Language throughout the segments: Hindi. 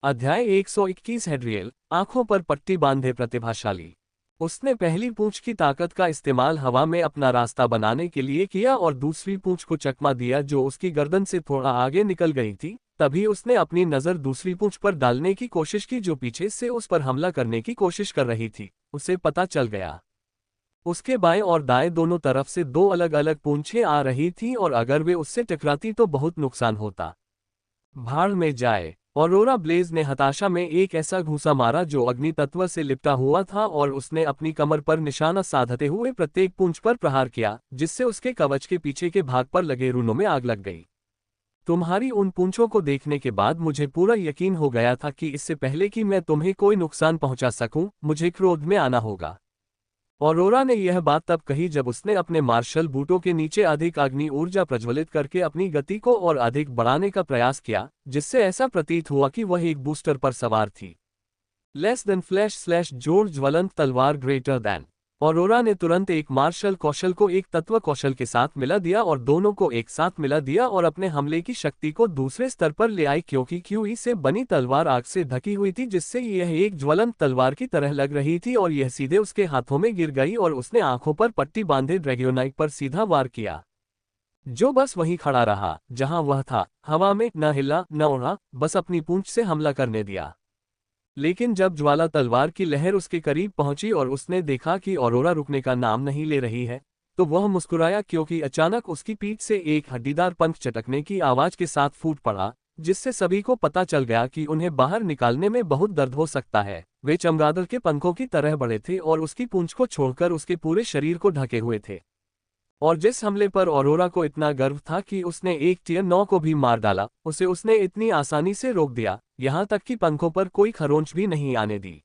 अध्याय 121 हेड्रियल, आंखों पर पट्टी बांधे प्रतिभाशाली। उसने पहली पूंछ की ताकत का इस्तेमाल हवा में अपना रास्ता बनाने के लिए किया और दूसरी पूंछ को चकमा दिया जो उसकी गर्दन से थोड़ा आगे निकल गई थी। तभी उसने अपनी नज़र दूसरी पूंछ पर डालने की कोशिश की जो पीछे से उस पर हमला करने की कोशिश कर रही थी। उसे पता चल गया उसके बाएं और दाएं दोनों तरफ से दो अलग अलग पूंछें आ रही थीं और अगर वे उससे टकराती तो बहुत नुकसान होता। भाड़ में जाए। ऑरोरा ब्लेज ने हताशा में एक ऐसा घूंसा मारा जो अग्नि तत्व से लिपटा हुआ था और उसने अपनी कमर पर निशाना साधते हुए प्रत्येक पूंछ पर प्रहार किया जिससे उसके कवच के पीछे के भाग पर लगे रूनों में आग लग गई। तुम्हारी उन पूंछों को देखने के बाद मुझे पूरा यकीन हो गया था कि इससे पहले कि मैं तुम्हें कोई नुकसान पहुंचा सकूं, मुझे क्रोध में आना होगा। ऑरोरा ने यह बात तब कही जब उसने अपने मार्शल बूटों के नीचे अधिक अग्नि ऊर्जा प्रज्वलित करके अपनी गति को और अधिक बढ़ाने का प्रयास किया, जिससे ऐसा प्रतीत हुआ कि वह एक बूस्टर पर सवार थी। लेस देन फ्लैश स्लैश जोर ज्वलंत तलवार ग्रेटर दैन। ऑरोरा ने तुरंत एक मार्शल कौशल को एक तत्व कौशल के साथ मिला दिया और दोनों को एक साथ मिला दिया और अपने हमले की शक्ति को दूसरे स्तर पर ले आई क्योंकि क्यूई से बनी तलवार आग से ढकी हुई थी जिससे यह एक ज्वलंत तलवार की तरह लग रही थी और यह सीधे उसके हाथों में गिर गई और उसने आंखों पर पट्टी बांधे ड्रैगोनाइट पर सीधा वार किया जो बस वहीं खड़ा रहा जहां वह था, हवा में न हिला न उड़ा, बस अपनी पूंछ से हमला करने दिया। लेकिन जब ज्वाला तलवार की लहर उसके करीब पहुंची और उसने देखा कि ऑरोरा रुकने का नाम नहीं ले रही है, तो वह मुस्कुराया क्योंकि अचानक उसकी पीठ से एक हड्डीदार पंख चटकने की आवाज के साथ फूट पड़ा, जिससे सभी को पता चल गया कि उन्हें बाहर निकालने में बहुत दर्द हो सकता है। वे चमगादड़ के पंखों की तरह बड़े थे और उसकी पूंछ को छोड़कर उसके पूरे शरीर को ढके हुए थे। और जिस हमले पर ऑरोरा को इतना गर्व था कि उसने एक टियर 9 को भी मार डाला, उसे उसने इतनी आसानी से रोक दिया, यहां तक कि पंखों पर कोई खरोंच भी नहीं आने दी।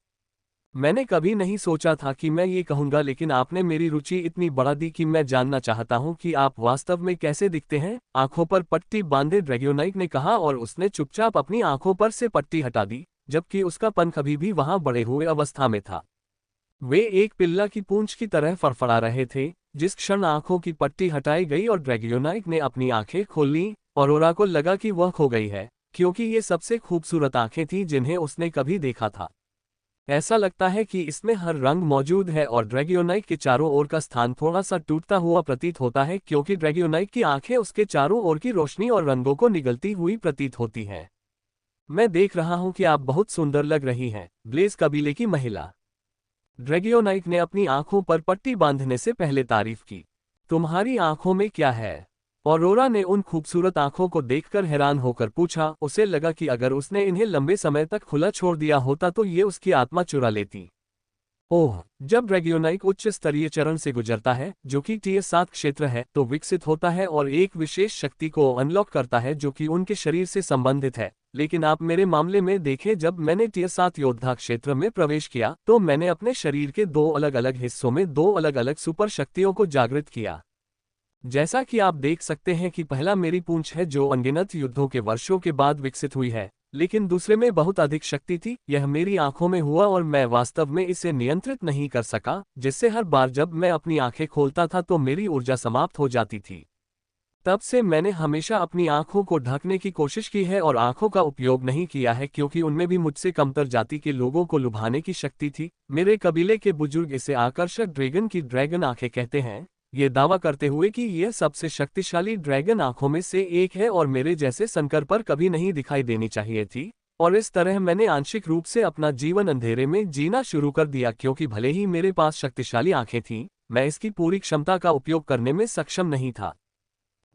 मैंने कभी नहीं सोचा था कि मैं ये कहूंगा, लेकिन आपने मेरी रुचि इतनी बढ़ा दी कि मैं जानना चाहता हूं कि आप वास्तव में कैसे दिखते हैं। आंखों पर पट्टी बांधे ड्रैगोनाइट ने कहा और उसने चुपचाप अपनी आंखों पर से पट्टी हटा दी, जबकि उसका पंख अभी भी वहां बड़े हुए अवस्था में था। वे एक पिल्ला की पूंछ की तरह फड़फड़ा रहे थे। जिस क्षण आंखों की पट्टी हटाई गई और ड्रैगोनाइट ने अपनी आंखें खोल लीं, ऑरोरा को लगा कि वह खो गई है, क्योंकि ये सबसे खूबसूरत आंखें थीं जिन्हें उसने कभी देखा था। ऐसा लगता है कि इसमें हर रंग मौजूद है और ड्रैगोनाइट के चारों ओर का स्थान थोड़ा सा टूटता हुआ प्रतीत होता है क्योंकि ड्रैगोनाइट की आंखें उसके चारों ओर की रोशनी और रंगों को निगलती हुई प्रतीत होती हैं। मैं देख रहा हूं कि आप बहुत सुंदर लग रही हैं, ब्लेज कबीले की महिला। ड्रैगोनाइट ने अपनी आंखों पर पट्टी बांधने से पहले तारीफ की। तुम्हारी आंखों में क्या है? ऑरोरा ने उन खूबसूरत आंखों को देखकर हैरान होकर पूछा। उसे लगा कि अगर उसने इन्हें लंबे समय तक खुला छोड़ दिया होता तो ये उसकी आत्मा चुरा लेती। ओह, जब ड्रैगोनाइट उच्च स्तरीय चरण से गुजरता है, जो कि टियर 7 क्षेत्र है, तो विकसित होता है और एक विशेष शक्ति को अनलॉक करता है जो कि उनके शरीर से संबंधित है। लेकिन आप मेरे मामले में देखें, जब मैंने टियर 7 योद्धा क्षेत्र में प्रवेश किया तो मैंने अपने शरीर के दो अलग अलग हिस्सों में दो अलग अलग सुपर शक्तियों को जागृत किया। जैसा कि आप देख सकते हैं कि पहला मेरी पूंछ है जो अनगिनत युद्धों के वर्षों के बाद विकसित हुई है, लेकिन दूसरे में बहुत अधिक शक्ति थी। यह मेरी आंखों में हुआ और मैं वास्तव में इसे नियंत्रित नहीं कर सका, जिससे हर बार जब मैं अपनी आंखें खोलता था तो मेरी ऊर्जा समाप्त हो जाती थी। तब से मैंने हमेशा अपनी आंखों को ढकने की कोशिश की है और आंखों का उपयोग नहीं किया है क्योंकि उनमें भी मुझसे कमतर जाति के लोगों को लुभाने की शक्ति थी। मेरे कबीले के बुजुर्ग इसे आकर्षक ड्रैगन की ड्रैगन आंखें कहते हैं, ये दावा करते हुए कि यह सबसे शक्तिशाली ड्रैगन आंखों में से एक है और मेरे जैसे संकर पर कभी नहीं दिखाई देनी चाहिए थी। और इस तरह मैंने आंशिक रूप से अपना जीवन अंधेरे में जीना शुरू कर दिया क्योंकि भले ही मेरे पास शक्तिशाली आंखें थीं, मैं इसकी पूरी क्षमता का उपयोग करने में सक्षम नहीं था।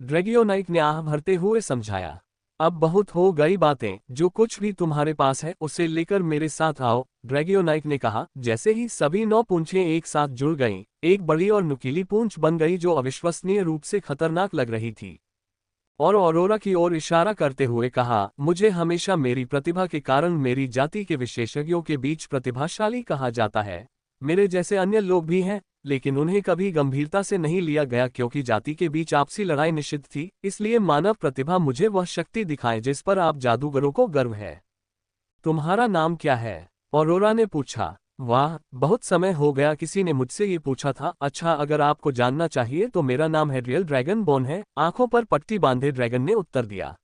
ड्रैगोनाइट ने आह भरते हुए समझाया। अब बहुत हो गई बातें, जो कुछ भी तुम्हारे पास है उसे लेकर मेरे साथ आओ, ड्रैगोनाइट ने कहा। जैसे ही सभी 9 पूंछें एक साथ जुड़ गईं, एक बड़ी और नुकीली पूंछ बन गई जो अविश्वसनीय रूप से खतरनाक लग रही थी। और ऑरोरा की ओर इशारा करते हुए कहा, मुझे हमेशा मेरी प्रतिभा के कारण मेरी जाति के विशेषज्ञों के बीच प्रतिभाशाली कहा जाता है। मेरे जैसे अन्य लोग भी हैं, लेकिन उन्हें कभी गंभीरता से नहीं लिया गया क्योंकि जाति के बीच आपसी लड़ाई निषिद्ध थी। इसलिए मानव प्रतिभा मुझे वह शक्ति दिखाए जिस पर आप जादूगरों को गर्व है। तुम्हारा नाम क्या है? ऑरोरा ने पूछा। वाह, बहुत समय हो गया किसी ने मुझसे ये पूछा था। अच्छा, अगर आपको जानना चाहिए तो मेरा नाम हेड्रियल ड्रैगन बोन है, आंखों पर पट्टी बांधे ड्रैगन ने उत्तर दिया।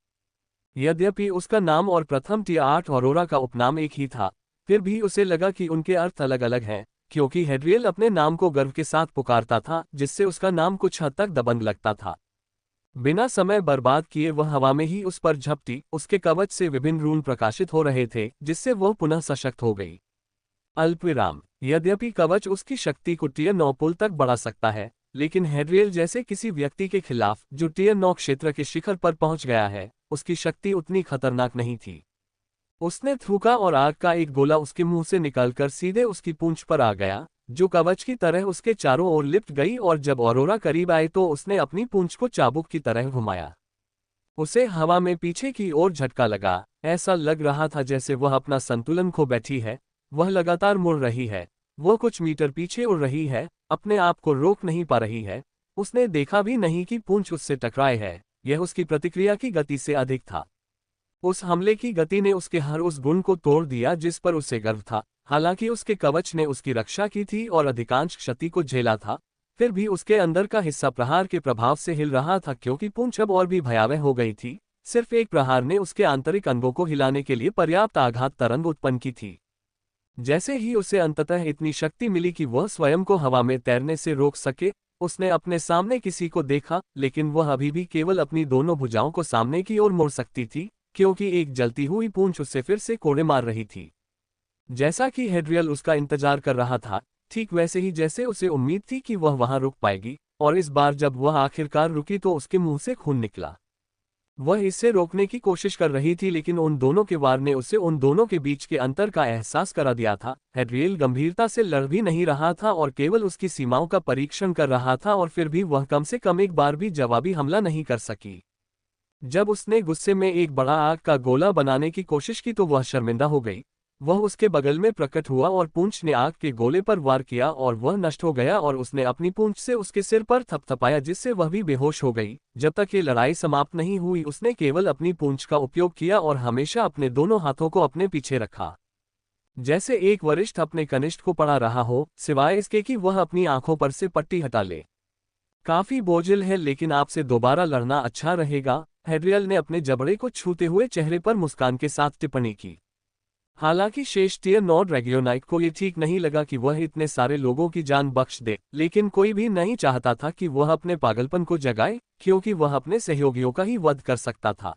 यद्यपि उसका नाम और प्रथम टिया-8 ऑरोरा का उपनाम एक ही था, फिर भी उसे लगा कि उनके अर्थ अलग अलग हैं, क्योंकि हेड्रियल अपने नाम को गर्व के साथ पुकारता था, जिससे उसका नाम कुछ हद तक दबंग लगता था। बिना समय बर्बाद किए वह हवा में ही उस पर झपटी, उसके कवच से विभिन्न रून प्रकाशित हो रहे थे, जिससे वह पुनः सशक्त हो गई। अल्पविराम। यद्यपि कवच उसकी शक्ति को टियर 9 पुल तक बढ़ा सकता है, लेकिन हेड्रियल जैसे किसी व्यक्ति के खिलाफ जो टियर 9 क्षेत्र के शिखर पर पहुंच गया है, उसकी शक्ति उतनी खतरनाक नहीं थी। उसने थूका और आग का एक गोला उसके मुंह से निकलकर सीधे उसकी पूंछ पर आ गया, जो कवच की तरह उसके चारों ओर लिपट गई, और जब ऑरोरा करीब आए तो उसने अपनी पूंछ को चाबुक की तरह घुमाया। उसे हवा में पीछे की ओर झटका लगा, ऐसा लग रहा था जैसे वह अपना संतुलन खो बैठी है। वह लगातार मुड़ रही है, वो कुछ मीटर पीछे उड़ रही है, अपने आप को रोक नहीं पा रही है। उसने देखा भी नहीं कि पूंछ उससे टकराए है, यह उसकी प्रतिक्रिया की गति से अधिक था। उस हमले की गति ने उसके हर उस गुण को तोड़ दिया जिस पर उसे गर्व था। हालांकि उसके कवच ने उसकी रक्षा की थी और अधिकांश क्षति को झेला था, फिर भी उसके अंदर का हिस्सा प्रहार के प्रभाव से हिल रहा था, क्योंकि पूंछ अब और भी भयावह हो गई थी। सिर्फ एक प्रहार ने उसके आंतरिक अंगों को हिलाने के लिए पर्याप्त आघात तरंग उत्पन्न की थी। जैसे ही उसे अंततः इतनी शक्ति मिली कि वह स्वयं को हवा में तैरने से रोक सके, उसने अपने सामने किसी को देखा, लेकिन वह अभी भी केवल अपनी दोनों भुजाओं को सामने की ओर मोड़ सकती थी, क्योंकि एक जलती हुई पूंछ उससे फिर से कोड़े मार रही थी। जैसा कि हेड्रियल उसका इंतजार कर रहा था, ठीक वैसे ही जैसे उसे उम्मीद थी कि वह वहां रुक पाएगी, और इस बार जब वह आखिरकार रुकी तो उसके मुंह से खून निकला। वह इसे रोकने की कोशिश कर रही थी, लेकिन उन दोनों के वार ने उसे उन दोनों के बीच के अंतर का एहसास करा दिया था। हेड्रियल गंभीरता से लड़ भी नहीं रहा था और केवल उसकी सीमाओं का परीक्षण कर रहा था, और फिर भी वह कम से कम एक बार भी जवाबी हमला नहीं कर सकी। जब उसने गुस्से में एक बड़ा आग का गोला बनाने की कोशिश की तो वह शर्मिंदा हो गई। वह उसके बगल में प्रकट हुआ और पूंछ ने आग के गोले पर वार किया और वह नष्ट हो गया, और उसने अपनी पूंछ से उसके सिर पर थपथपाया, जिससे वह भी बेहोश हो गई। जब तक ये लड़ाई समाप्त नहीं हुई उसने केवल अपनी पूंछ का उपयोग किया और हमेशा अपने दोनों हाथों को अपने पीछे रखा, जैसे एक वरिष्ठ अपने कनिष्ठ को पढ़ा रहा हो, सिवाय इसके कि वह अपनी आंखों पर से पट्टी हटा ले। काफी बोझिल है, लेकिन आपसे दोबारा लड़ना अच्छा रहेगा, हेड्रियल ने अपने जबड़े को छूते हुए चेहरे पर मुस्कान के साथ टिप्पणी की। हालांकि शेष टियर 9 ड्रैगियोनाइट को ये ठीक नहीं लगा कि वह इतने सारे लोगों की जान बख्श दे, लेकिन कोई भी नहीं चाहता था कि वह अपने पागलपन को जगाए, क्योंकि वह अपने सहयोगियों का ही वध कर सकता था।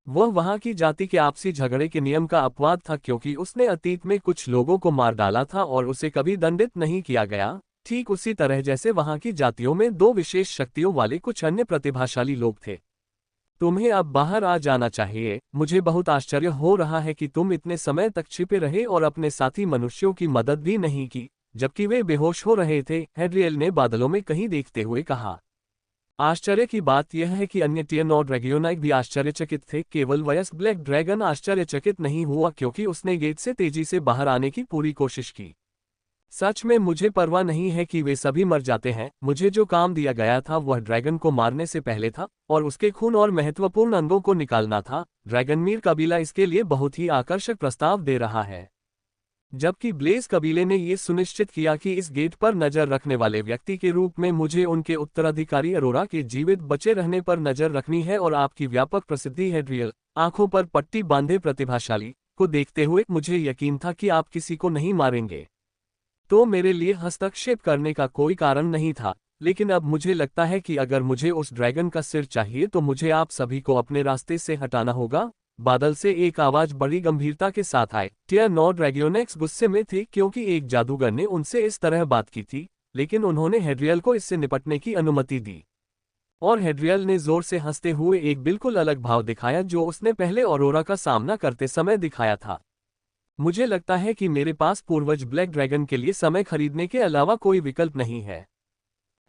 वह वहां की जाति के आपसी झगड़े के नियम का अपवाद था, क्योंकि उसने अतीत में कुछ लोगों को मार डाला था और उसे कभी दंडित नहीं किया गया, ठीक उसी तरह जैसे वहां की जातियों में दो विशेष शक्तियों वाले कुछ अन्य प्रतिभाशाली लोग थे। तुम्हें अब बाहर आ जाना चाहिए। मुझे बहुत आश्चर्य हो रहा है कि तुम इतने समय तक छिपे रहे और अपने साथी मनुष्यों की मदद भी नहीं की, जबकि वे बेहोश हो रहे थे, हेड्रियल ने बादलों में कहीं देखते हुए कहा। आश्चर्य की बात यह है कि अन्य टियर 9 ड्रैगियोनाइट भी आश्चर्यचकित थे। केवल वयस्क ब्लैक ड्रैगन आश्चर्यचकित नहीं हुआ, क्योंकि उसने गेट से तेजी से बाहर आने की पूरी कोशिश की। सच में मुझे परवाह नहीं है कि वे सभी मर जाते हैं। मुझे जो काम दिया गया था वह ड्रैगन को मारने से पहले था, और उसके खून और महत्वपूर्ण अंगों को निकालना था। ड्रैगनमीर कबीला इसके लिए बहुत ही आकर्षक प्रस्ताव दे रहा है, जबकि ब्लेज कबीले ने यह सुनिश्चित किया कि इस गेट पर नजर रखने वाले व्यक्ति के रूप में मुझे उनके उत्तराधिकारी अरोरा के जीवित बचे रहने पर नजर रखनी है। और आपकी व्यापक प्रसिद्धि हेड्रियल, आंखों पर पट्टी बांधे प्रतिभाशाली, को देखते हुए मुझे यकीन था कि आप किसी को नहीं मारेंगे, तो मेरे लिए हस्तक्षेप करने का कोई कारण नहीं था। लेकिन अब मुझे लगता है कि अगर मुझे उस ड्रैगन का सिर चाहिए तो मुझे आप सभी को अपने रास्ते से हटाना होगा। बादल से एक आवाज बड़ी गंभीरता के साथ आए। टियर 9 ड्रैगियोनेक्स गुस्से में थे, क्योंकि एक जादूगर ने उनसे इस तरह बात की थी, लेकिन उन्होंने हेड्रियल को इससे निपटने की अनुमति दी। और हेड्रियल ने जोर से हंसते हुए एक बिल्कुल अलग भाव दिखाया जो उसने पहले ऑरोरा का सामना करते समय दिखाया था। मुझे लगता है कि मेरे पास पूर्वज ब्लैक ड्रैगन के लिए समय खरीदने के अलावा कोई विकल्प नहीं है,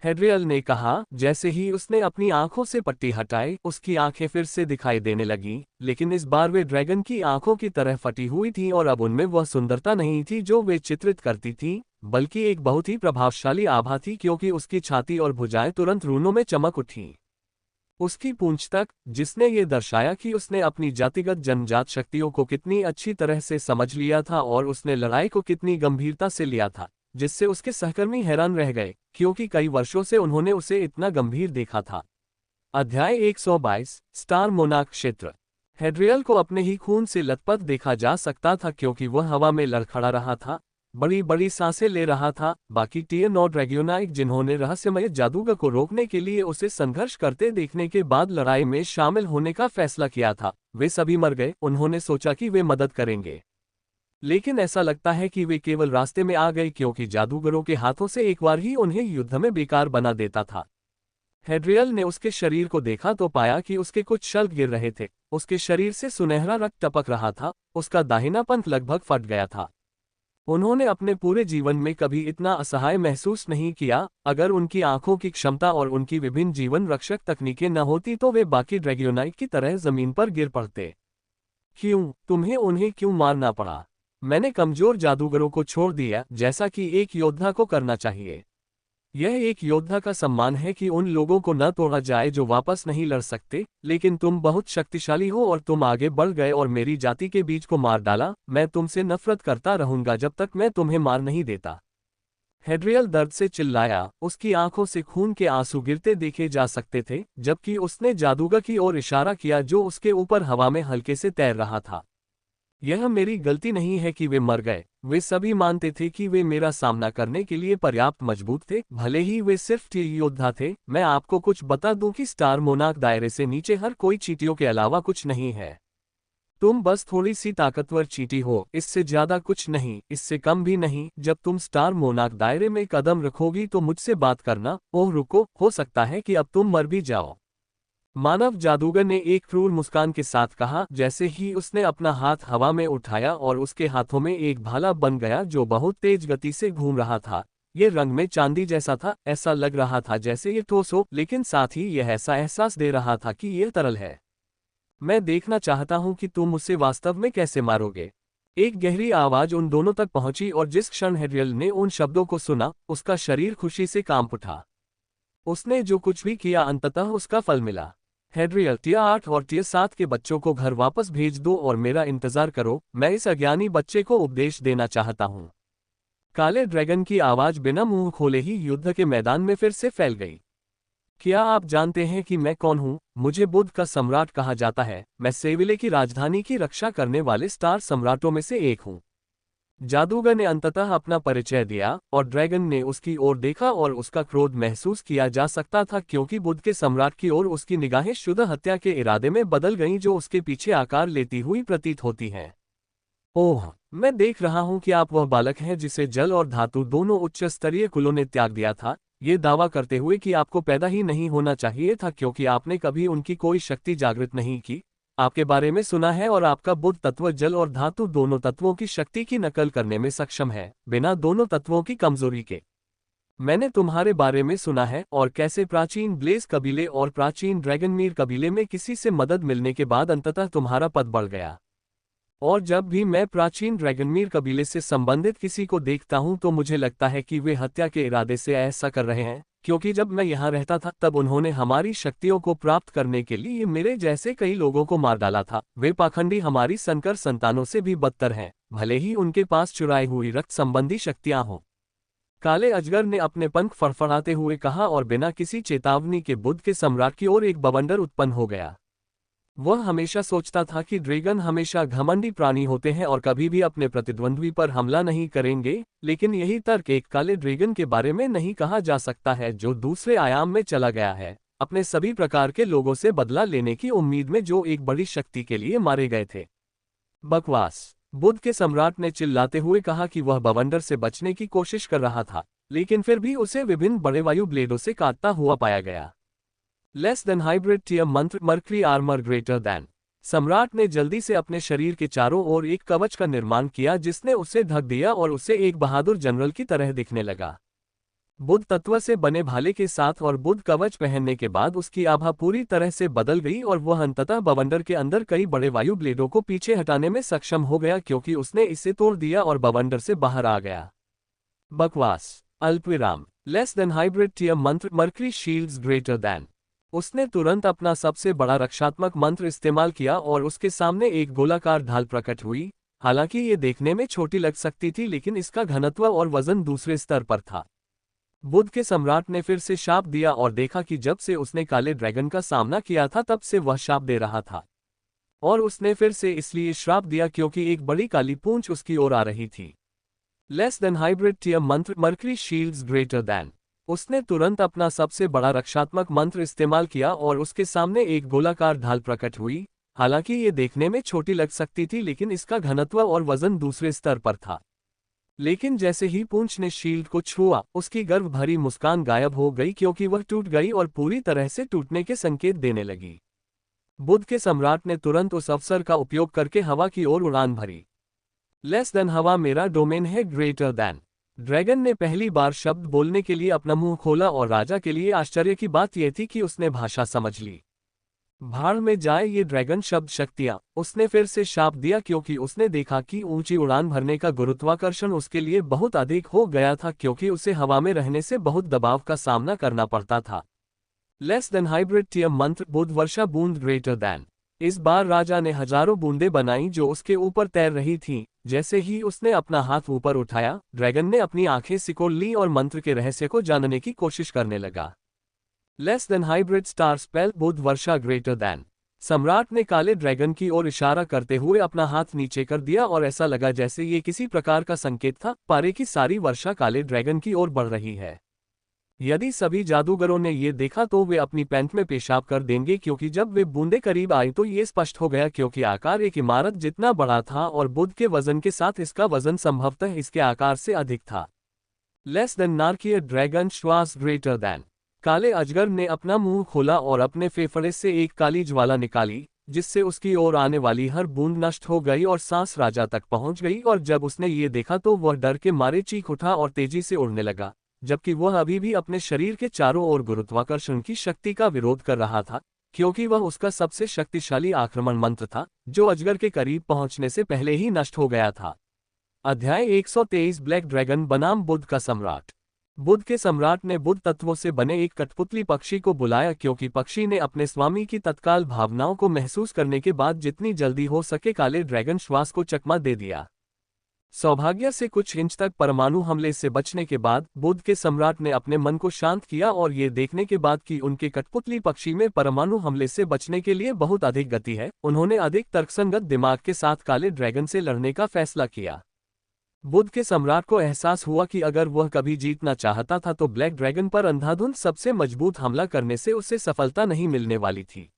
हेड्रियल ने कहा। जैसे ही उसने अपनी आंखों से पट्टी हटाई, उसकी आंखें फिर से दिखाई देने लगीं, लेकिन इस बार वे ड्रैगन की आंखों की तरह फटी हुई थीं, और अब उनमें वह सुंदरता नहीं थी जो वे चित्रित करती थीं, बल्कि एक बहुत ही प्रभावशाली आभा थी, क्योंकि उसकी छाती और भुजाएं तुरंत रूनों में चमक उठीं। उसकी पूंछ तक, जिसने ये दर्शाया कि उसने अपनी जातिगत जन्मजात शक्तियों को कितनी अच्छी तरह से समझ लिया था और उसने लड़ाई को कितनी गंभीरता से लिया था, जिससे उसके सहकर्मी हैरान रह गए, क्योंकि कई वर्षों से उन्होंने उसे इतना गंभीर देखा था। अध्याय 122, स्टार मोनार्क क्षेत्र। हेड्रियल को अपने ही खून से लथपथ देखा जा सकता था क्योंकि वह हवा में लड़खड़ा रहा था, बड़ी बड़ी सांसें ले रहा था। बाकी टियन और ड्रैगोनाइक जिन्होंने रहस्यमय जादूगर को रोकने के लिए उसे संघर्ष करते देखने के बाद लड़ाई में शामिल होने का फैसला किया था, वे सभी मर गए। उन्होंने सोचा कि वे मदद करेंगे, लेकिन ऐसा लगता है कि वे केवल रास्ते में आ गए क्योंकि जादूगरों के हाथों से एक बार ही उन्हें युद्ध में बेकार बना देता था। हेड्रियल ने उसके शरीर को देखा तो पाया कि उसके कुछ शल्क गिर रहे थे, उसके शरीर से सुनहरा रक्त टपक रहा था, उसका दाहिना पंख लगभग फट गया था। उन्होंने अपने पूरे जीवन में कभी इतना असहाय महसूस नहीं किया। अगर उनकी आंखों की क्षमता और उनकी विभिन्न जीवन रक्षक तकनीकें न होती तो वे बाकी ड्रैगोनाइट की तरह जमीन पर गिर पड़ते। क्यों, तुम्हें उन्हें क्यों मारना पड़ा? मैंने कमजोर जादूगरों को छोड़ दिया, जैसा कि एक योद्धा को करना चाहिए। यह एक योद्धा का सम्मान है कि उन लोगों को न तोड़ा जाए जो वापस नहीं लड़ सकते, लेकिन तुम बहुत शक्तिशाली हो और तुम आगे बढ़ गए और मेरी जाति के बीच को मार डाला। मैं तुमसे नफरत करता रहूंगा जब तक मैं तुम्हें मार नहीं देता। हेड्रियल दर्द से चिल्लाया, उसकी आंखों से खून के आंसू गिरते देखे जा सकते थे, जबकि उसने जादूगर की ओर इशारा किया जो उसके ऊपर हवा में हल्के से तैर रहा था। यह मेरी गलती नहीं है कि वे मर गए। वे सभी मानते थे कि वे मेरा सामना करने के लिए पर्याप्त मजबूत थे, भले ही वे सिर्फ योद्धा थे। मैं आपको कुछ बता दूं कि स्टार मोनार्क दायरे से नीचे हर कोई चींटियों के अलावा कुछ नहीं है। तुम बस थोड़ी सी ताकतवर चींटी हो, इससे ज्यादा कुछ नहीं, इससे कम भी नहीं। जब तुम स्टार मोनार्क दायरे में कदम रखोगी तो मुझसे बात करना। ओह रुको, हो सकता है कि अब तुम मर भी जाओ। मानव जादूगर ने एक क्रूर मुस्कान के साथ कहा। जैसे ही उसने अपना हाथ हवा में उठाया और उसके हाथों में एक भाला बन गया जो बहुत तेज गति से घूम रहा था। ये रंग में चांदी जैसा था, ऐसा लग रहा था जैसे ये ठोस हो, लेकिन साथ ही यह ऐसा एहसास दे रहा था कि यह तरल है। मैं देखना चाहता हूं कि तुम उसे वास्तव में कैसे मारोगे। एक गहरी आवाज उन दोनों तक पहुंची और जिस क्षण हेड्रियल ने उन शब्दों को सुना, उसका शरीर खुशी से कांप उठा। उसने जो कुछ भी किया अंततः उसका फल मिला। हेड्रियल, टियर 8 और टियर 7 के बच्चों को घर वापस भेज दो और मेरा इंतजार करो। मैं इस अज्ञानी बच्चे को उपदेश देना चाहता हूँ। काले ड्रैगन की आवाज बिना मुंह खोले ही युद्ध के मैदान में फिर से फैल गई। क्या आप जानते हैं कि मैं कौन हूँ? मुझे बुद्ध का सम्राट कहा जाता है। मैं सेविले की राजधानी की रक्षा करने वाले स्टार सम्राटों में से एक हूँ। जादूगर ने अंततः अपना परिचय दिया और ड्रैगन ने उसकी ओर देखा और उसका क्रोध महसूस किया जा सकता था क्योंकि बुद्ध के सम्राट की ओर उसकी निगाहें शुद्ध हत्या के इरादे में बदल गईं जो उसके पीछे आकार लेती हुई प्रतीत होती हैं। ओह, मैं देख रहा हूं कि आप वह बालक हैं जिसे जल और धातु दोनों उच्च स्तरीय कुलों ने त्याग दिया था, ये दावा करते हुए कि आपको पैदा ही नहीं होना चाहिए था क्योंकि आपने कभी उनकी कोई शक्ति जागृत नहीं की। आपके बारे में सुना है और आपका बुद्ध तत्व जल और धातु दोनों तत्वों की शक्ति की नकल करने में सक्षम है, बिना दोनों तत्वों की कमजोरी के। मैंने तुम्हारे बारे में सुना है और कैसे प्राचीन ब्लेज कबीले और प्राचीन ड्रैगनमीर कबीले में किसी से मदद मिलने के बाद अंततः तुम्हारा पद बढ़ गया। और जब भी मैं प्राचीन ड्रैगनमीर कबीले से संबंधित किसी को देखता हूं तो मुझे लगता है कि वे हत्या के इरादे से ऐसा कर रहे हैं, क्योंकि जब मैं यहाँ रहता था तब उन्होंने हमारी शक्तियों को प्राप्त करने के लिए मेरे जैसे कई लोगों को मार डाला था। वे पाखंडी हमारी संकर संतानों से भी बदतर हैं, भले ही उनके पास चुराई हुई रक्त संबंधी शक्तियां हों। काले अजगर ने अपने पंख फड़फड़ाते हुए कहा और बिना किसी चेतावनी के बुद्ध के सम्राट की ओर एक बवंडर उत्पन्न हो गया। वह हमेशा सोचता था कि ड्रैगन हमेशा घमंडी प्राणी होते हैं और कभी भी अपने प्रतिद्वंद्वी पर हमला नहीं करेंगे, लेकिन यही तर्क एक काले ड्रैगन के बारे में नहीं कहा जा सकता है जो दूसरे आयाम में चला गया है, अपने सभी प्रकार के लोगों से बदला लेने की उम्मीद में जो एक बड़ी शक्ति के लिए मारे गए थे। बकवास, बुद्ध के सम्राट ने चिल्लाते हुए कहा कि वह बवंडर से बचने की कोशिश कर रहा था, लेकिन फिर भी उसे विभिन्न बड़े वायु ब्लेडों से काटता हुआ पाया गया। लेस देन हाइब्रिड टियर मंत्र मर्करी आर्मर ग्रेटर दैन। सम्राट ने जल्दी से अपने शरीर के चारों ओर एक कवच का निर्माण किया जिसने उसे ढक दिया और उसे एक बहादुर जनरल की तरह दिखने लगा। बुद्ध तत्व से बने भाले के साथ और बुद्ध कवच पहनने के बाद उसकी आभा पूरी तरह से बदल गई और वह अंततः बवंडर के अंदर कई बड़े वायु ब्लेडों को पीछे हटाने में सक्षम हो गया क्योंकि उसने इसे तोड़ दिया और बवंडर से बाहर आ गया। बकवास, अल्पविराम। लेस देन हाइब्रिड टियर मंत्र मर्करी शील्ड्स ग्रेटर दैन। उसने तुरंत अपना सबसे बड़ा रक्षात्मक मंत्र इस्तेमाल किया और उसके सामने एक गोलाकार ढाल प्रकट हुई। हालांकि ये देखने में छोटी लग सकती थी, लेकिन इसका घनत्व और वजन दूसरे स्तर पर था। बुद्ध के सम्राट ने फिर से शाप दिया और देखा कि जब से उसने काले ड्रैगन का सामना किया था तब से वह शाप दे रहा था। और उसने फिर से इसलिए श्राप दिया क्योंकि एक बड़ी काली पूंछ उसकी ओर आ रही थी। लेस देन हाइब्रिड टियर मंत्र मर्करी शील्ड्स ग्रेटर दैन। उसने तुरंत अपना सबसे बड़ा रक्षात्मक मंत्र इस्तेमाल किया और उसके सामने एक गोलाकार ढाल प्रकट हुई। हालांकि ये देखने में छोटी लग सकती थी, लेकिन इसका घनत्व और वजन दूसरे स्तर पर था। लेकिन जैसे ही पूंछ ने शील्ड को छुआ, उसकी गर्व भरी मुस्कान गायब हो गई क्योंकि वह टूट गई और पूरी तरह से टूटने के संकेत देने लगी। बुद्ध के सम्राट ने तुरंत उस अवसर का उपयोग करके हवा की ओर उड़ान भरी। लेस देन हवा मेरा डोमेन है, ग्रेटर दैन। ड्रैगन ने पहली बार शब्द बोलने के लिए अपना मुंह खोला और राजा के लिए आश्चर्य की बात यह थी कि उसने भाषा समझ ली। भाड़ में जाए ये ड्रैगन शब्द शक्तियां, उसने फिर से शाप दिया क्योंकि उसने देखा कि ऊंची उड़ान भरने का गुरुत्वाकर्षण उसके लिए बहुत अधिक हो गया था क्योंकि उसे हवा में रहने से बहुत दबाव का सामना करना पड़ता था। लेस देन हाइब्रिड टियर मंत्र बुध वर्षा बूंद ग्रेटर दैन। इस बार राजा ने हजारों बूंदें बनाई जो उसके ऊपर तैर रही थीं। जैसे ही उसने अपना हाथ ऊपर उठाया, ड्रैगन ने अपनी आंखें सिकोड़ ली और मंत्र के रहस्य को जानने की कोशिश करने लगा। Less than hybrid star spell बुध वर्षा ग्रेटर दैन। सम्राट ने काले ड्रैगन की ओर इशारा करते हुए अपना हाथ नीचे कर दिया और ऐसा लगा जैसे ये किसी प्रकार का संकेत था। पारे की सारी वर्षा काले ड्रैगन की ओर बढ़ रही है। यदि सभी जादूगरों ने ये देखा तो वे अपनी पैंट में पेशाब कर देंगे क्योंकि जब वे बूंदे करीब आई तो ये स्पष्ट हो गया क्योंकि आकार एक इमारत जितना बड़ा था और बुध के वजन के साथ इसका वजन संभवतः इसके आकार से अधिक था। लेस देन नारकीय ड्रैगन श्वास ग्रेटर दैन। काले अजगर ने अपना मुंह खोला और अपने फेफड़े से एक काली ज्वाला निकाली, जिससे उसकी ओर आने वाली हर बूंद नष्ट हो गई और सांस राजा तक पहुंच गई। और जब उसने ये देखा तो वह डर के मारे चीख उठा और तेजी से उड़ने लगा, जबकि वह अभी भी अपने शरीर के चारों ओर गुरुत्वाकर्षण की शक्ति का विरोध कर रहा था क्योंकि वह उसका सबसे शक्तिशाली आक्रमण मंत्र था जो अजगर के करीब पहुंचने से पहले ही नष्ट हो गया था। अध्याय 123 ब्लैक ड्रैगन बनाम बुध का सम्राट। बुध के सम्राट ने बुध तत्वों से बने एक कठपुतली पक्षी को बुलाया क्योंकि पक्षी ने अपने स्वामी की तत्काल भावनाओं को महसूस करने के बाद जितनी जल्दी हो सके काले ड्रैगन श्वास को चकमा दे दिया। सौभाग्य से कुछ इंच तक परमाणु हमले से बचने के बाद बुध के सम्राट ने अपने मन को शांत किया और ये देखने के बाद कि उनके कठपुतली पक्षी में परमाणु हमले से बचने के लिए बहुत अधिक गति है, उन्होंने अधिक तर्कसंगत दिमाग के साथ काले ड्रैगन से लड़ने का फैसला किया। बुध के सम्राट को एहसास हुआ कि अगर वह कभी जीतना चाहता था तो ब्लैक ड्रैगन पर अंधाधुंध सबसे मजबूत हमला करने से उसे सफलता नहीं मिलने वाली थी।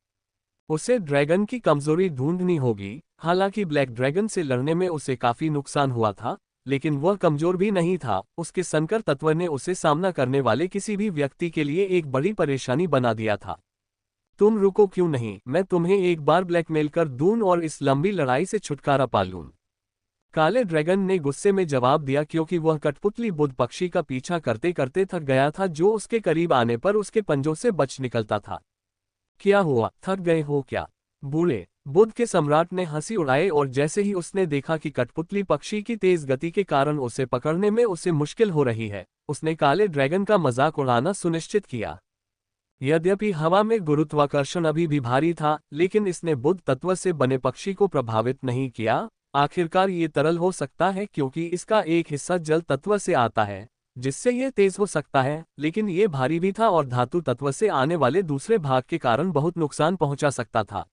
उसे ड्रैगन की कमजोरी ढूंढनी होगी। हालांकि ब्लैक ड्रैगन से लड़ने में उसे काफी नुकसान हुआ था, लेकिन वह कमजोर भी नहीं था। उसके संकर तत्व ने उसे सामना करने वाले किसी भी व्यक्ति के लिए एक बड़ी परेशानी बना दिया था। तुम रुको क्यों नहीं, मैं तुम्हें एक बार ब्लैकमेल कर दूं और इस लंबी लड़ाई से छुटकारा पा लूं। काले ड्रैगन ने गुस्से में जवाब दिया क्योंकि वह कठपुतली बुध पक्षी का पीछा करते करते थक गया था जो उसके करीब आने पर उसके पंजों से बच निकलता था। क्या हुआ, थक गए हो क्या? बूढ़े बुध के सम्राट ने हंसी उड़ाई और जैसे ही उसने देखा कि कठपुतली पक्षी की तेज गति के कारण उसे पकड़ने में उसे मुश्किल हो रही है, उसने काले ड्रैगन का मजाक उड़ाना सुनिश्चित किया। यद्यपि हवा में गुरुत्वाकर्षण अभी भी भारी था, लेकिन इसने बुध तत्व से बने पक्षी को प्रभावित नहीं किया। आखिरकार ये तरल हो सकता है क्योंकि इसका एक हिस्सा जल तत्व से आता है, जिससे ये तेज हो सकता है, लेकिन ये भारी भी था और धातु तत्व से आने वाले दूसरे भाग के कारण बहुत नुकसान पहुंचा सकता था।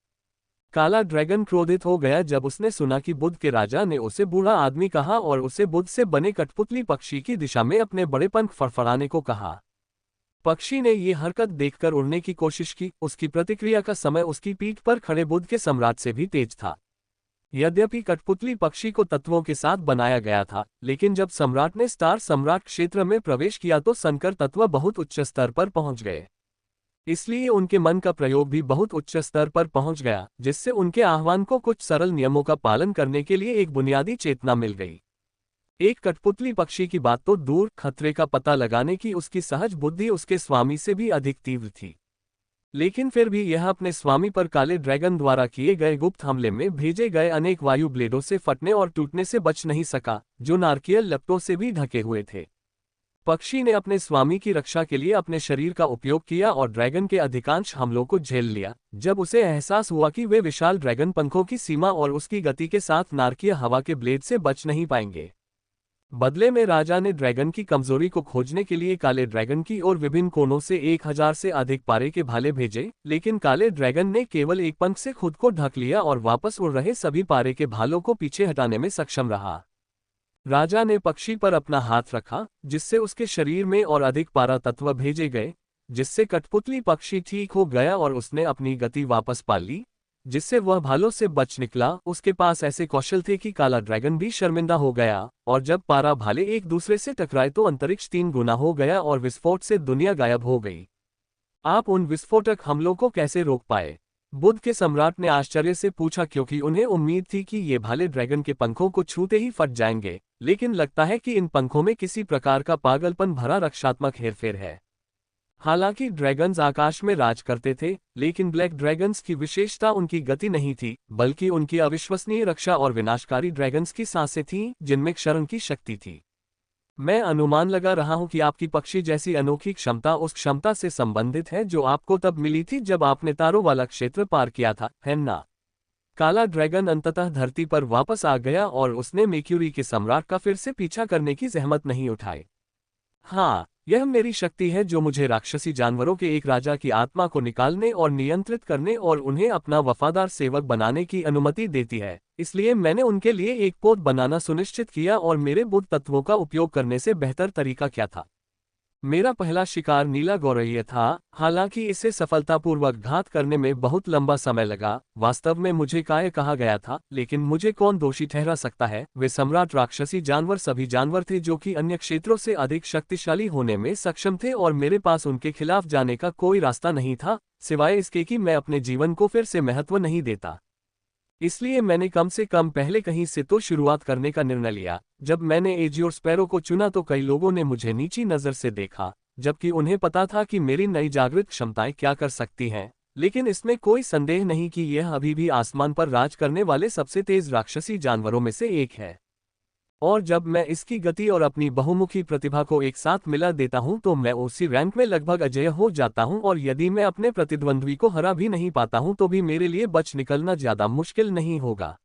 काला ड्रैगन क्रोधित हो गया जब उसने सुना कि बुध के राजा ने उसे बूढ़ा आदमी कहा और उसे बुध से बने कठपुतली पक्षी की दिशा में अपने बड़े पंख फड़फड़ाने को कहा। पक्षी ने ये हरकत देखकर उड़ने की कोशिश की। उसकी प्रतिक्रिया का समय उसकी पीठ पर खड़े बुध के सम्राट से भी तेज था। यद्यपि कठपुतली पक्षी को तत्वों के साथ बनाया गया था, लेकिन जब सम्राट ने स्टार सम्राट क्षेत्र में प्रवेश किया तो संकर तत्व बहुत उच्च स्तर पर पहुंच गए। इसलिए उनके मन का प्रयोग भी बहुत उच्च स्तर पर पहुंच गया, जिससे उनके आह्वान को कुछ सरल नियमों का पालन करने के लिए एक बुनियादी चेतना मिल गई। एक कठपुतली पक्षी की बात तो दूर, खतरे का पता लगाने की उसकी सहज बुद्धि उसके स्वामी से भी अधिक तीव्र थी। लेकिन फिर भी यह अपने स्वामी पर काले ड्रैगन द्वारा किए गए गुप्त हमले में भेजे गए अनेक वायु ब्लेडों से फटने और टूटने से बच नहीं सका, जो नारकीय लपटों से भी ढके हुए थे। पक्षी ने अपने स्वामी की रक्षा के लिए अपने शरीर का उपयोग किया और ड्रैगन के अधिकांश हमलों को झेल लिया। जब उसे एहसास हुआ कि वे विशाल ड्रैगन पंखों की सीमा और उसकी गति के साथ नारकीय हवा के ब्लेड से बच नहीं पाएंगे, बदले में राजा ने ड्रैगन की कमजोरी को खोजने के लिए काले ड्रैगन की ओर विभिन्न कोनों से 1000 से अधिक पारे के भाले भेजे, लेकिन काले ड्रैगन ने केवल एक पंख से खुद को ढक लिया और वापस उड़ रहे सभी पारे के भालों को पीछे हटाने में सक्षम रहा। राजा ने पक्षी पर अपना हाथ रखा, जिससे उसके शरीर में और अधिक पारा तत्व भेजे गए, जिससे कठपुतली पक्षी ठीक हो गया और उसने अपनी गति वापस पा ली, जिससे वह भालों से बच निकला। उसके पास ऐसे कौशल थे कि काला ड्रैगन भी शर्मिंदा हो गया, और जब पारा भाले एक दूसरे से टकराए तो अंतरिक्ष 3 गुना हो गया और विस्फोट से दुनिया गायब हो गई। आप उन विस्फोटक हमलों को कैसे रोक पाए? बुद्ध के सम्राट ने आश्चर्य से पूछा, क्योंकि उन्हें उम्मीद थी कि ये भाले ड्रैगन के पंखों को छूते ही फट जाएंगे, लेकिन लगता है कि इन पंखों में किसी प्रकार का पागलपन भरा रक्षात्मक हेरफेर है। हालांकि ड्रैगन्स आकाश में राज करते थे, लेकिन ब्लैक ड्रैगन्स की विशेषता उनकी गति नहीं थी, बल्कि उनकी अविश्वसनीय रक्षा और विनाशकारी ड्रैगन्स की सांसें थीं, जिनमें क्षरण की शक्ति थी। मैं अनुमान लगा रहा हूं कि आपकी पक्षी जैसी अनोखी क्षमता उस क्षमता से संबंधित है जो आपको तब मिली थी जब आपने तारों वाला क्षेत्र पार किया था, है ना? काला ड्रैगन अंततः धरती पर वापस आ गया और उसने मेक्यूरी के सम्राट का फिर से पीछा करने की जहमत नहीं उठाई। हाँ, यह मेरी शक्ति है जो मुझे राक्षसी जानवरों के एक राजा की आत्मा को निकालने और नियंत्रित करने और उन्हें अपना वफादार सेवक बनाने की अनुमति देती है। इसलिए मैंने उनके लिए एक पोत बनाना सुनिश्चित किया, और मेरे बुद्ध तत्वों का उपयोग करने से बेहतर तरीका क्या था? मेरा पहला शिकार नीला गौरैया था। हालांकि इसे सफलतापूर्वक घात करने में बहुत लंबा समय लगा। वास्तव में मुझे काय कहा गया था, लेकिन मुझे कौन दोषी ठहरा सकता है? वे सम्राट राक्षसी जानवर सभी जानवर थे जो कि अन्य क्षेत्रों से अधिक शक्तिशाली होने में सक्षम थे, और मेरे पास उनके खिलाफ जाने का कोई रास्ता नहीं था, सिवाय इसके कि मैं अपने जीवन को फिर से महत्व नहीं देता। इसलिए मैंने कम से कम पहले कहीं से तो शुरुआत करने का निर्णय लिया। जब मैंने एजियोर स्पैरो को चुना तो कई लोगों ने मुझे नीची नज़र से देखा, जबकि उन्हें पता था कि मेरी नई जागृत क्षमताएं क्या कर सकती हैं। लेकिन इसमें कोई संदेह नहीं कि यह अभी भी आसमान पर राज करने वाले सबसे तेज राक्षसी जानवरों में से एक है। और जब मैं इसकी गति और अपनी बहुमुखी प्रतिभा को एक साथ मिला देता हूं तो मैं उसी रैंक में लगभग अजेय हो जाता हूं, और यदि मैं अपने प्रतिद्वंद्वी को हरा भी नहीं पाता हूं तो भी मेरे लिए बच निकलना ज्यादा मुश्किल नहीं होगा।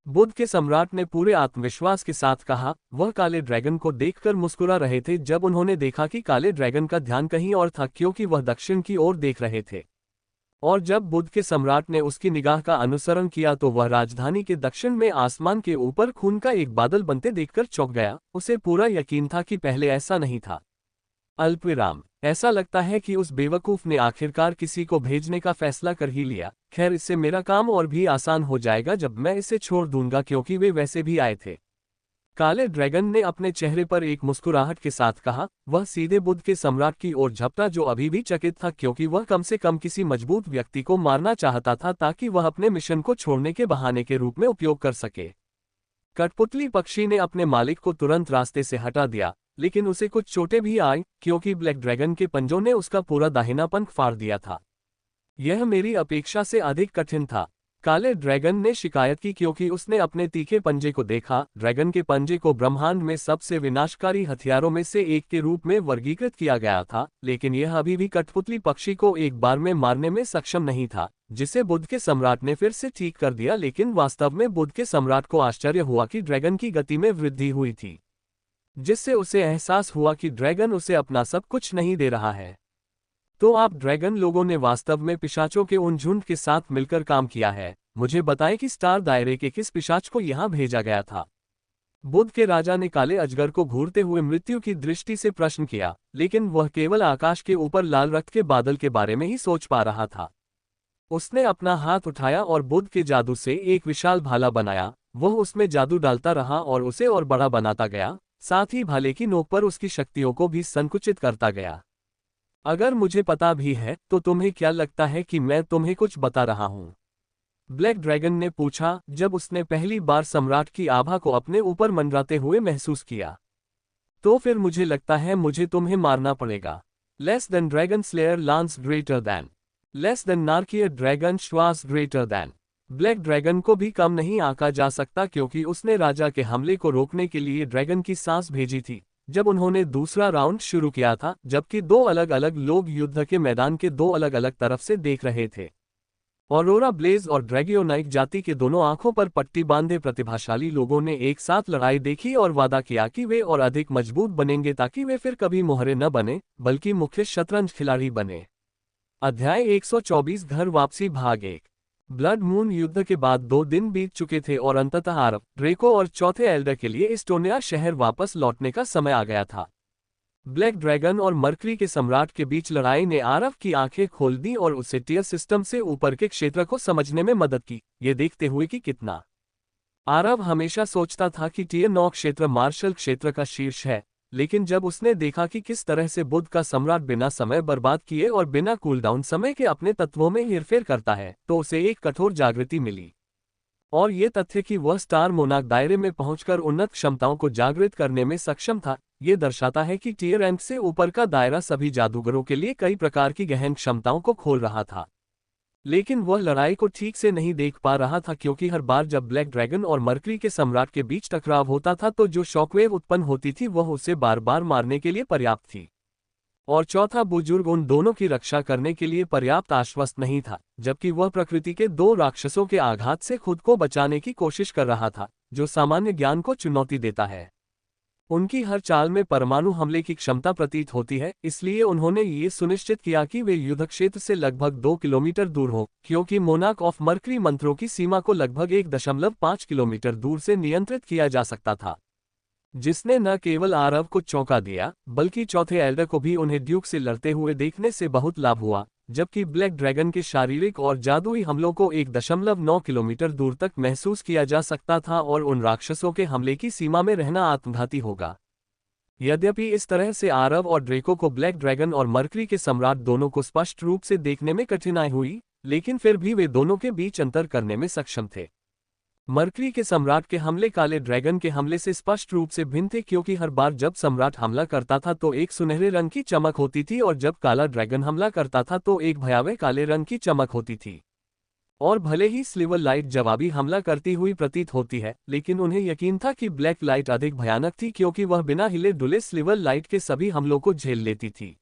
बुद्ध के सम्राट ने पूरे आत्मविश्वास के साथ कहा। वह काले ड्रैगन को देखकर मुस्कुरा रहे थे जब उन्होंने देखा कि काले ड्रैगन का ध्यान कहीं और था, क्योंकि वह दक्षिण की ओर देख रहे थे। और जब बुद्ध के सम्राट ने उसकी निगाह का अनुसरण किया तो वह राजधानी के दक्षिण में आसमान के ऊपर खून का एक बादल बनते देखकर चौंक गया। उसे पूरा यकीन था कि पहले ऐसा नहीं था। अल्पविराम। ऐसा लगता है कि उस बेवकूफ ने आखिरकार किसी को भेजने का फैसला कर ही लिया। खैर, इससे मेरा काम और भी आसान हो जाएगा जब मैं इसे छोड़ दूंगा, क्योंकि वे वैसे भी आए थे। काले ड्रैगन ने अपने चेहरे पर एक मुस्कुराहट के साथ कहा। वह सीधे बुद्ध के सम्राट की ओर झपटा, जो अभी भी चकित था, क्योंकि वह कम से कम किसी मजबूत व्यक्ति को मारना चाहता था ताकि वह अपने मिशन को छोड़ने के बहाने के रूप में उपयोग कर सके। कठपुतली पक्षी ने अपने मालिक को तुरंत रास्ते से हटा दिया, लेकिन उसे कुछ चोटें भी आई, क्योंकि ब्लैक ड्रैगन के पंजों ने उसका पूरा दाहिना पंख फाड़ दिया था। यह मेरी अपेक्षा से अधिक कठिन था। काले ड्रैगन ने शिकायत की, क्योंकि उसने अपने तीखे पंजे को देखा। ड्रैगन के पंजे को ब्रह्मांड में सबसे विनाशकारी हथियारों में से एक के रूप में वर्गीकृत किया गया था, लेकिन यह अभी भी कठपुतली पक्षी को एक बार में मारने में सक्षम नहीं था, जिसे बुद्ध के सम्राट ने फिर से ठीक कर दिया। लेकिन वास्तव में बुद्ध के सम्राट को आश्चर्य हुआ कि ड्रैगन की गति में वृद्धि हुई थी, जिससे उसे एहसास हुआ कि ड्रैगन उसे अपना सब कुछ नहीं दे रहा है। तो आप ड्रैगन लोगों ने वास्तव में पिशाचों के उन झुंड के साथ मिलकर काम किया है। मुझे बताएं कि स्टार दायरे के किस पिशाच को यहां भेजा गया था? बुद्ध के राजा ने काले अजगर को घूरते हुए मृत्यु की दृष्टि से प्रश्न किया, लेकिन वह केवल आकाश के ऊपर लाल रक्त के बादल के बारे में ही सोच पा रहा था। उसने अपना हाथ उठाया और बुद्ध के जादू से एक विशाल भाला बनाया। वह उसमें जादू डालता रहा और उसे और बड़ा बनाता गया, साथ ही भाले की नोक पर उसकी शक्तियों को भी संकुचित करता गया। अगर मुझे पता भी है तो तुम्हें क्या लगता है कि मैं तुम्हें कुछ बता रहा हूं? ब्लैक ड्रैगन ने पूछा, जब उसने पहली बार सम्राट की आभा को अपने ऊपर मंडराते हुए महसूस किया। तो फिर मुझे लगता है मुझे तुम्हें मारना पड़ेगा। Less than dragon slayer lance greater than, less than नार्कियर ड्रैगन श्वास ग्रेटर दैन। ब्लैक ड्रैगन को भी कम नहीं आंका जा सकता, क्योंकि उसने राजा के हमले को रोकने के लिए ड्रैगन की सांस भेजी थी जब उन्होंने दूसरा राउंड शुरू किया था, जबकि दो अलग अलग लोग युद्ध के मैदान के दो अलग अलग तरफ से देख रहे थे। ऑरोरा ब्लेज और ड्रैगियोनाइक जाति के दोनों आंखों पर पट्टी बांधे प्रतिभाशाली लोगों ने एक साथ लड़ाई देखी और वादा किया कि वे और अधिक मजबूत बनेंगे ताकि वे फिर कभी मोहरे न बने बल्कि मुख्य शतरंज खिलाड़ी बने। अध्याय 124 घर वापसी भाग 1। ब्लड मून युद्ध के बाद 2 दिन बीत चुके थे और अंततः आरव, ड्रेको और चौथे एल्डर के लिए एस्टोनिया शहर वापस लौटने का समय आ गया था। ब्लैक ड्रैगन और मरकरी के सम्राट के बीच लड़ाई ने आरव की आंखें खोल दी और उसे टियर सिस्टम से ऊपर के क्षेत्र को समझने में मदद की, ये देखते हुए कि कितना। आरव हमेशा सोचता था कि टियर 9 क्षेत्र मार्शल क्षेत्र का शीर्ष है, लेकिन जब उसने देखा कि किस तरह से बुद्ध का सम्राट बिना समय बर्बाद किए और बिना कूलडाउन समय के अपने तत्वों में हेरफेर करता है, तो उसे एक कठोर जागृति मिली। और ये तथ्य कि वह स्टार मोनार्क दायरे में पहुंचकर उन्नत क्षमताओं को जागृत करने में सक्षम था, ये दर्शाता है कि टियर रैंक से ऊपर का दायरा सभी जादूगरों के लिए कई प्रकार की गहन क्षमताओं को खोल रहा था। लेकिन वह लड़ाई को ठीक से नहीं देख पा रहा था क्योंकि हर बार जब ब्लैक ड्रैगन और मरकरी के सम्राट के बीच टकराव होता था तो जो शॉकवेव उत्पन्न होती थी वह उसे बार बार मारने के लिए पर्याप्त थी। और चौथा बुजुर्ग उन दोनों की रक्षा करने के लिए पर्याप्त आश्वस्त नहीं था, जबकि वह प्रकृति के 2 राक्षसों के आघात से खुद को बचाने की कोशिश कर रहा था, जो सामान्य ज्ञान को चुनौती देता है। उनकी हर चाल में परमाणु हमले की क्षमता प्रतीत होती है, इसलिए उन्होंने ये सुनिश्चित किया कि वे युद्ध क्षेत्र से लगभग 2 किलोमीटर दूर हो, क्योंकि मोनार्क ऑफ मरकरी मंत्रों की सीमा को लगभग 1.5 किलोमीटर दूर से नियंत्रित किया जा सकता था, जिसने न केवल आरव को चौंका दिया बल्कि चौथे एल्डर को भी उन्हें ड्यूक से लड़ते हुए देखने से बहुत लाभ हुआ, जबकि ब्लैक ड्रैगन के शारीरिक और जादुई हमलों को 1.9 किलोमीटर दूर तक महसूस किया जा सकता था और उन राक्षसों के हमले की सीमा में रहना आत्मघाती होगा। यद्यपि इस तरह से आरव और ड्रेको को ब्लैक ड्रैगन और मरकरी के सम्राट दोनों को स्पष्ट रूप से देखने में कठिनाई हुई, लेकिन फिर भी वे दोनों के बीच अंतर करने में सक्षम थे। मरकरी के सम्राट के हमले काले ड्रैगन के हमले से स्पष्ट रूप से भिन्न थे क्योंकि हर बार जब सम्राट हमला करता था तो एक सुनहरे रंग की चमक होती थी और जब काला ड्रैगन हमला करता था तो एक भयावह काले रंग की चमक होती थी। और भले ही सिल्वर लाइट जवाबी हमला करती हुई प्रतीत होती है, लेकिन उन्हें यकीन था कि ब्लैक लाइट अधिक भयानक थी क्योंकि वह बिना हिले डुले सिल्वर लाइट के सभी हमलों को झेल लेती थी।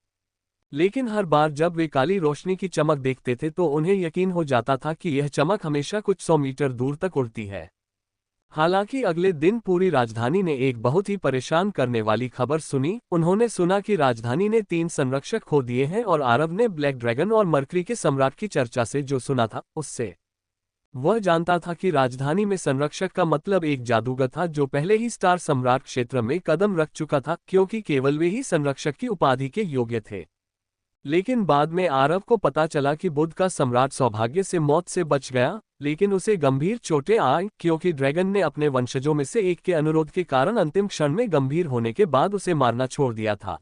लेकिन हर बार जब वे काली रोशनी की चमक देखते थे तो उन्हें यकीन हो जाता था कि यह चमक हमेशा कुछ 100 मीटर दूर तक उड़ती है। हालांकि अगले दिन पूरी राजधानी ने एक बहुत ही परेशान करने वाली खबर सुनी। उन्होंने सुना कि राजधानी ने 3 संरक्षक खो दिए हैं और आरव ने ब्लैक ड्रैगन और मरकरी के सम्राट की चर्चा से जो सुना था उससे वह जानता था कि राजधानी में संरक्षक का मतलब एक जादूगर था जो पहले ही स्टार सम्राट क्षेत्र में कदम रख चुका था, क्योंकि केवल वे ही संरक्षक की उपाधि के योग्य थे। लेकिन बाद में आरव को पता चला कि बुद्ध का सम्राट सौभाग्य से मौत से बच गया, लेकिन उसे गंभीर चोटें आई क्योंकि ड्रैगन ने अपने वंशजों में से एक के अनुरोध के कारण अंतिम क्षण में गंभीर होने के बाद उसे मारना छोड़ दिया था।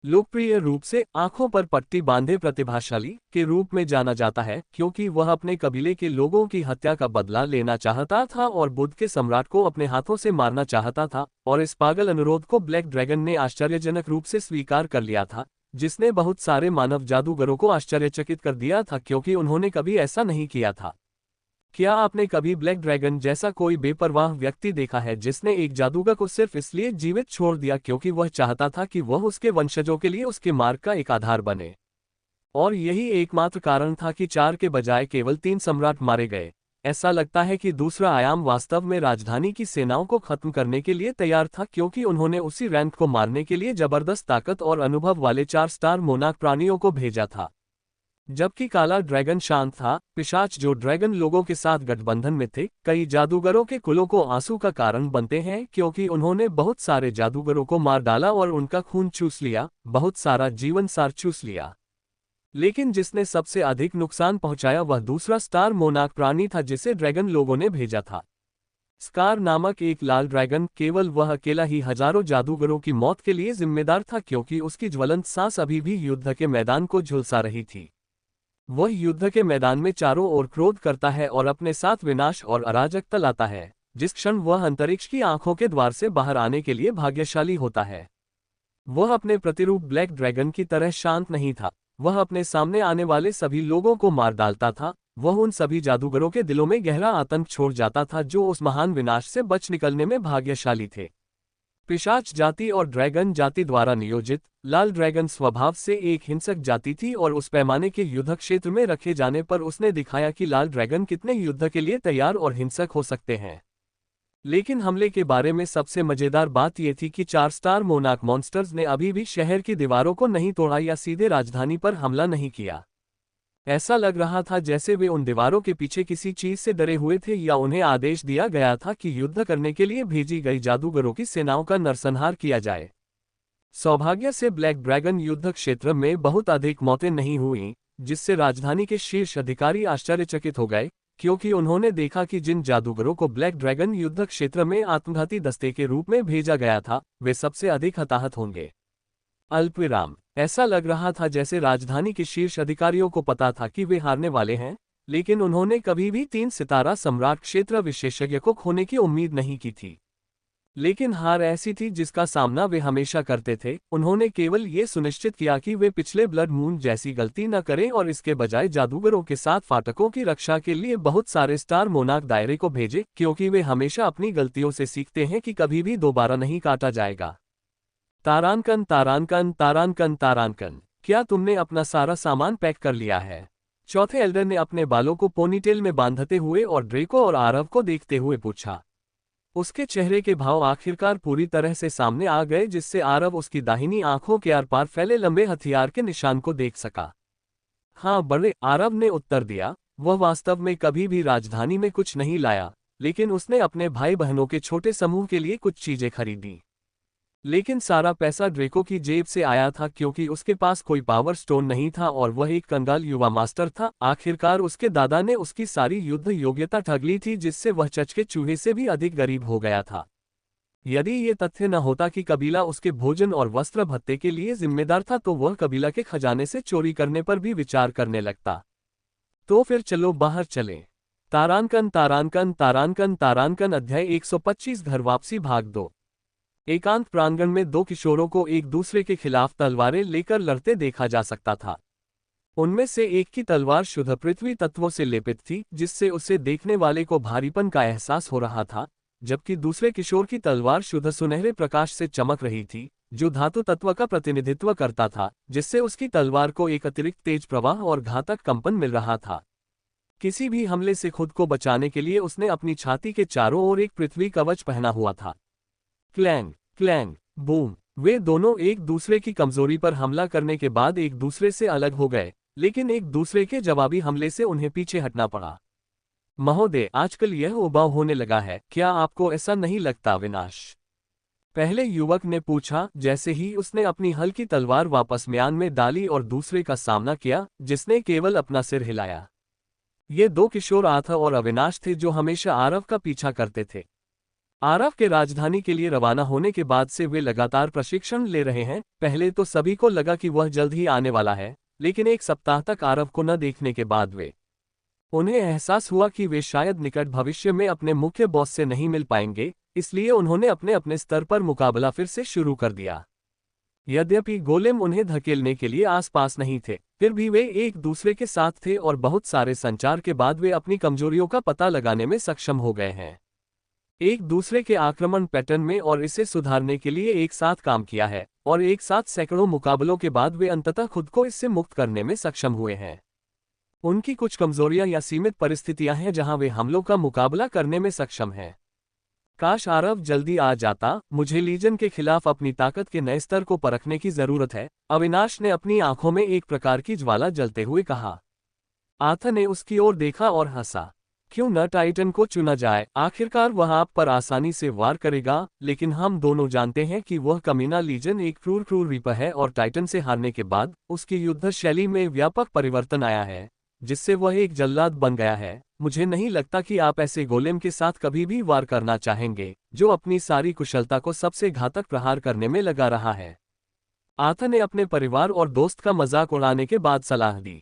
लोकप्रिय रूप से आंखों पर पट्टी बांधे प्रतिभाशाली के रूप में जाना जाता है क्योंकि वह अपने कबीले के लोगों की हत्या का बदला लेना चाहता था और बुद्ध के सम्राट को अपने हाथों से मारना चाहता था, और इस पागल अनुरोध को ब्लैक ड्रैगन ने आश्चर्यजनक रूप से स्वीकार कर लिया था, जिसने बहुत सारे मानव जादूगरों को आश्चर्यचकित कर दिया था क्योंकि उन्होंने कभी ऐसा नहीं किया था। क्या आपने कभी ब्लैक ड्रैगन जैसा कोई बेपरवाह व्यक्ति देखा है जिसने एक जादूगर को सिर्फ इसलिए जीवित छोड़ दिया क्योंकि वह चाहता था कि वह उसके वंशजों के लिए उसके मार्ग का एक आधार बने? और यही एकमात्र कारण था कि 4 के बजाय केवल 3 सम्राट मारे गए। ऐसा लगता है कि दूसरा आयाम वास्तव में राजधानी की सेनाओं को खत्म करने के लिए तैयार था क्योंकि उन्होंने उसी रैंक को मारने के लिए जबरदस्त ताकत और अनुभव वाले 4 स्टार मोनार्क प्राणियों को भेजा था। जबकि काला ड्रैगन शांत था, पिशाच जो ड्रैगन लोगों के साथ गठबंधन में थे, कई जादूगरों के कुलों को आंसू का कारण बनते हैं क्योंकि उन्होंने बहुत सारे जादूगरों को मार डाला और उनका खून चूस लिया, बहुत सारा जीवन सार चूस लिया। लेकिन जिसने सबसे अधिक नुकसान पहुंचाया वह दूसरा स्टार मोनार्क प्राणी था जिसे ड्रैगन लोगों ने भेजा था। स्कार नामक एक लाल ड्रैगन, केवल वह अकेला ही हजारों जादूगरों की मौत के लिए जिम्मेदार था क्योंकि उसकी ज्वलंत सांस अभी भी युद्ध के मैदान को झुलसा रही थी। वह युद्ध के मैदान में चारों ओर क्रोध करता है और अपने साथ विनाश और अराजकता लाता है। जिस क्षण वह अंतरिक्ष की आंखों के द्वार से बाहर आने के लिए भाग्यशाली होता है, वह अपने प्रतिरूप ब्लैक ड्रैगन की तरह शांत नहीं था। वह अपने सामने आने वाले सभी लोगों को मार डालता था। वह उन सभी जादूगरों के दिलों में गहरा आतंक छोड़ जाता था जो उस महान विनाश से बच निकलने में भाग्यशाली थे। पिशाच जाति और ड्रैगन जाति द्वारा नियोजित, लाल ड्रैगन स्वभाव से एक हिंसक जाति थी और उस पैमाने के युद्ध क्षेत्र में रखे जाने पर उसने दिखाया कि लाल ड्रैगन कितने युद्ध के लिए तैयार और हिंसक हो सकते हैं। लेकिन हमले के बारे में सबसे मजेदार बात यह थी कि 4 स्टार मोनार्क मॉन्स्टर्स ने अभी भी शहर की दीवारों को नहीं तोड़ा या सीधे राजधानी पर हमला नहीं किया। ऐसा लग रहा था जैसे वे उन दीवारों के पीछे किसी चीज से डरे हुए थे या उन्हें आदेश दिया गया था कि युद्ध करने के लिए भेजी गई जादूगरों की सेनाओं का नरसंहार किया जाए। सौभाग्य से ब्लैक ड्रैगन युद्ध क्षेत्र में बहुत अधिक मौतें नहीं हुईं, जिससे राजधानी के शीर्ष अधिकारी आश्चर्यचकित हो गए, क्योंकि उन्होंने देखा कि जिन जादूगरों को ब्लैक ड्रैगन युद्ध क्षेत्र में आत्मघाती दस्ते के रूप में भेजा गया था, वे सबसे अधिक हताहत होंगे। अल्पविराम। ऐसा लग रहा था जैसे राजधानी के शीर्ष अधिकारियों को पता था कि वे हारने वाले हैं, लेकिन उन्होंने कभी भी 3 सितारा सम्राट क्षेत्र विशेषज्ञ को खोने की उम्मीद नहीं की थी। लेकिन हार ऐसी थी जिसका सामना वे हमेशा करते थे। उन्होंने केवल ये सुनिश्चित किया कि वे पिछले ब्लड मून जैसी गलती न करें और इसके बजाय जादूगरों के साथ फाटकों की रक्षा के लिए बहुत सारे स्टार मोनार्क दायरे को भेजे, क्योंकि वे हमेशा अपनी गलतियों से सीखते हैं कि कभी भी दोबारा नहीं काटा जाएगा। तारांकन तारांकन तारांकन तारांकन, क्या तुमने अपना सारा सामान पैक कर लिया है? चौथे एल्डर ने अपने बालों को पोनीटेल में बांधते हुए और ड्रेको और आरव को देखते हुए पूछा। उसके चेहरे के भाव आखिरकार पूरी तरह से सामने आ गए, जिससे आरव उसकी दाहिनी आंखों के आर पार फैले लंबे हथियार के निशान को देख सका। हाँ बड़े, आरव ने उत्तर दिया। वह वास्तव में कभी भी राजधानी में कुछ नहीं लाया, लेकिन उसने अपने भाई बहनों के छोटे समूह के लिए कुछ चीजें खरीदी। लेकिन सारा पैसा ड्रेको की जेब से आया था, क्योंकि उसके पास कोई पावर स्टोन नहीं था और वह एक कंगाल युवा मास्टर था। आखिरकार उसके दादा ने उसकी सारी युद्ध योग्यता ठग ली थी, जिससे वह चच के चूहे से भी अधिक गरीब हो गया था। यदि ये तथ्य न होता कि कबीला उसके भोजन और वस्त्र भत्ते के लिए जिम्मेदार था, तो वह कबीला के खजाने से चोरी करने पर भी विचार करने लगता। तो फिर चलो बाहर चलें। तारांकन तारांकन तारांकन तारांकन अध्याय 125 घर वापसी भाग 2। एकांत प्रांगण में 2 किशोरों को एक दूसरे के खिलाफ तलवारें लेकर लड़ते देखा जा सकता था। उनमें से एक की तलवार शुद्ध पृथ्वी तत्वों से लेपित थी, जिससे उसे देखने वाले को भारीपन का एहसास हो रहा था, जबकि दूसरे किशोर की तलवार शुद्ध सुनहरे प्रकाश से चमक रही थी, जो धातु तत्व का प्रतिनिधित्व करता था, जिससे उसकी तलवार को एक अतिरिक्त तेज प्रवाह और घातक कंपन मिल रहा था। किसी भी हमले से खुद को बचाने के लिए उसने अपनी छाती के चारों ओर एक पृथ्वी कवच पहना हुआ था। Clang clang boom. वे दोनों एक दूसरे की कमजोरी पर हमला करने के बाद एक दूसरे से अलग हो गए, लेकिन एक दूसरे के जवाबी हमले से उन्हें पीछे हटना पड़ा। महोदय, आजकल यह उबाऊ होने लगा है, क्या आपको ऐसा नहीं लगता विनाश? पहले युवक ने पूछा, जैसे ही उसने अपनी हल्की तलवार वापस म्यान में डाली और दूसरे का सामना किया, जिसने केवल अपना सिर हिलाया। ये 2 किशोर आर्थ और अविनाश थे, जो हमेशा आरव का पीछा करते थे। आरव के राजधानी के लिए रवाना होने के बाद से वे लगातार प्रशिक्षण ले रहे हैं। पहले तो सभी को लगा कि वह जल्द ही आने वाला है, लेकिन 1 सप्ताह तक आरव को न देखने के बाद उन्हें एहसास हुआ कि वे शायद निकट भविष्य में अपने मुख्य बॉस से नहीं मिल पाएंगे, इसलिए उन्होंने अपने अपने स्तर पर मुकाबला फिर से शुरू कर दिया। यद्यपि गोलेम उन्हें धकेलने के लिए आसपास नहीं थे, फिर भी वे एक दूसरे के साथ थे और बहुत सारे संचार के बाद वे अपनी कमजोरियों का पता लगाने में सक्षम हो गए हैं। एक दूसरे के आक्रमण पैटर्न में और इसे सुधारने के लिए एक साथ काम किया है, और एक साथ सैकड़ों मुकाबलों के बाद वे अंततः खुद को इससे मुक्त करने में सक्षम हुए हैं। उनकी कुछ कमजोरियां या सीमित परिस्थितियां हैं जहां वे हमलों का मुकाबला करने में सक्षम हैं। काश आरव जल्दी आ जाता, मुझे लीजन के खिलाफ अपनी ताकत के नए स्तर को परखने की जरूरत है, अविनाश ने अपनी आंखों में एक प्रकार की ज्वाला जलते हुए कहा। आर्थ ने उसकी ओर देखा और हंसा। क्यों न टाइटन को चुना जाए, आखिरकार वह आप पर आसानी से वार करेगा, लेकिन हम दोनों जानते हैं कि वह कमीना लीजन एक क्रूर रीपर है और टाइटन से हारने के बाद उसकी युद्ध शैली में व्यापक परिवर्तन आया है, जिससे वह एक जल्लाद बन गया है। मुझे नहीं लगता कि आप ऐसे गोलेम के साथ कभी भी वार करना चाहेंगे, जो अपनी सारी कुशलता को सबसे घातक प्रहार करने में लगा रहा है। आर्थ ने अपने परिवार और दोस्त का मजाक उड़ाने के बाद सलाह दी।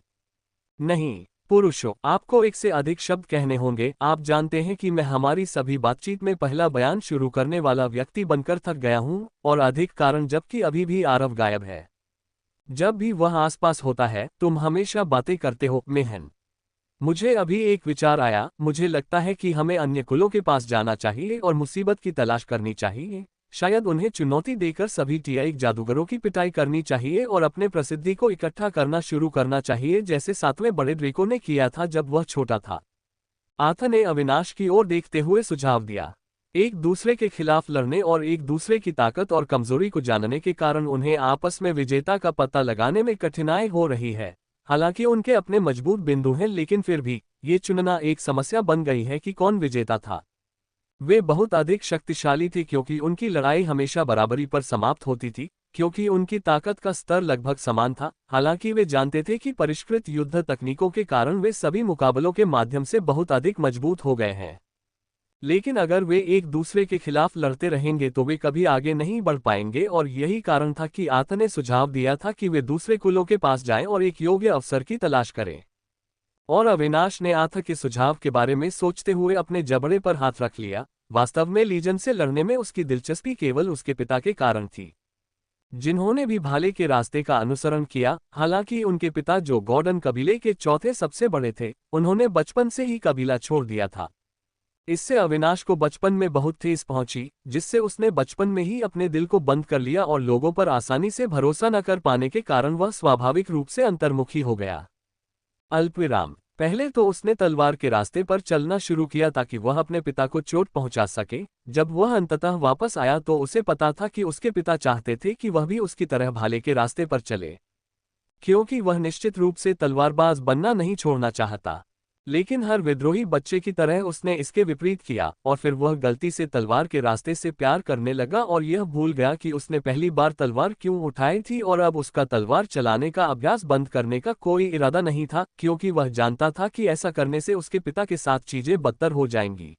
नहीं पुरुषों, आपको 1 से अधिक शब्द कहने होंगे। आप जानते हैं कि मैं हमारी सभी बातचीत में पहला बयान शुरू करने वाला व्यक्ति बनकर थक गया हूं, और अधिक कारण जबकि अभी भी आरव गायब है। जब भी वह आसपास होता है, तुम हमेशा बातें करते हो मेहन। मुझे अभी एक विचार आया, मुझे लगता है कि हमें अन्य कुलों के पास जाना चाहिए और मुसीबत की तलाश करनी चाहिए। शायद उन्हें चुनौती देकर सभी टीआई जादूगरों की पिटाई करनी चाहिए और अपने प्रसिद्धि को इकट्ठा करना शुरू करना चाहिए, जैसे सातवें बड़े ड्रेको ने किया था जब वह छोटा था। आर्थर ने अविनाश की ओर देखते हुए सुझाव दिया। एक दूसरे के खिलाफ लड़ने और एक दूसरे की ताकत और कमजोरी को जानने के कारण उन्हें आपस में विजेता का पता लगाने में कठिनाई हो रही है। हालांकि उनके अपने मजबूत बिंदु हैं, लेकिन फिर भी ये चुनना एक समस्या बन गई है कि कौन विजेता था। वे बहुत अधिक शक्तिशाली थे क्योंकि उनकी लड़ाई हमेशा बराबरी पर समाप्त होती थी, क्योंकि उनकी ताकत का स्तर लगभग समान था। हालांकि वे जानते थे कि परिष्कृत युद्ध तकनीकों के कारण वे सभी मुकाबलों के माध्यम से बहुत अधिक मजबूत हो गए हैं। लेकिन अगर वे एक दूसरे के खिलाफ लड़ते रहेंगे तो वे कभी आगे नहीं बढ़ पाएंगे, और यही कारण था कि आर्थर ने सुझाव दिया था कि वे दूसरे कुलों के पास जाएं और एक योग्य अवसर की तलाश करें। और अविनाश ने आर्थर के सुझाव के बारे में सोचते हुए अपने जबड़े पर हाथ रख लिया। वास्तव में लीजन से लड़ने में उसकी दिलचस्पी केवल उसके पिता के कारण थी, जिन्होंने भी भाले के रास्ते का अनुसरण किया। हालांकि उनके पिता, जो गॉर्डन कबीले के चौथे सबसे बड़े थे, उन्होंने बचपन से ही कबीला छोड़ दिया था। इससे अविनाश को बचपन में बहुत ठेस पहुंची, जिससे उसने बचपन में ही अपने दिल को बंद कर लिया और लोगों पर आसानी से भरोसा न कर पाने के कारण वह स्वाभाविक रूप से अंतर्मुखी हो गया। अल्पविराम। पहले तो उसने तलवार के रास्ते पर चलना शुरू किया ताकि वह अपने पिता को चोट पहुंचा सके। जब वह अंततः वापस आया तो उसे पता था कि उसके पिता चाहते थे कि वह भी उसकी तरह भाले के रास्ते पर चले, क्योंकि वह निश्चित रूप से तलवारबाज बनना नहीं छोड़ना चाहता। लेकिन हर विद्रोही बच्चे की तरह उसने इसके विपरीत किया, और फिर वह गलती से तलवार के रास्ते से प्यार करने लगा और यह भूल गया कि उसने पहली बार तलवार क्यों उठाई थी, और अब उसका तलवार चलाने का अभ्यास बंद करने का कोई इरादा नहीं था, क्योंकि वह जानता था कि ऐसा करने से उसके पिता के साथ चीजें बदतर हो जाएंगी।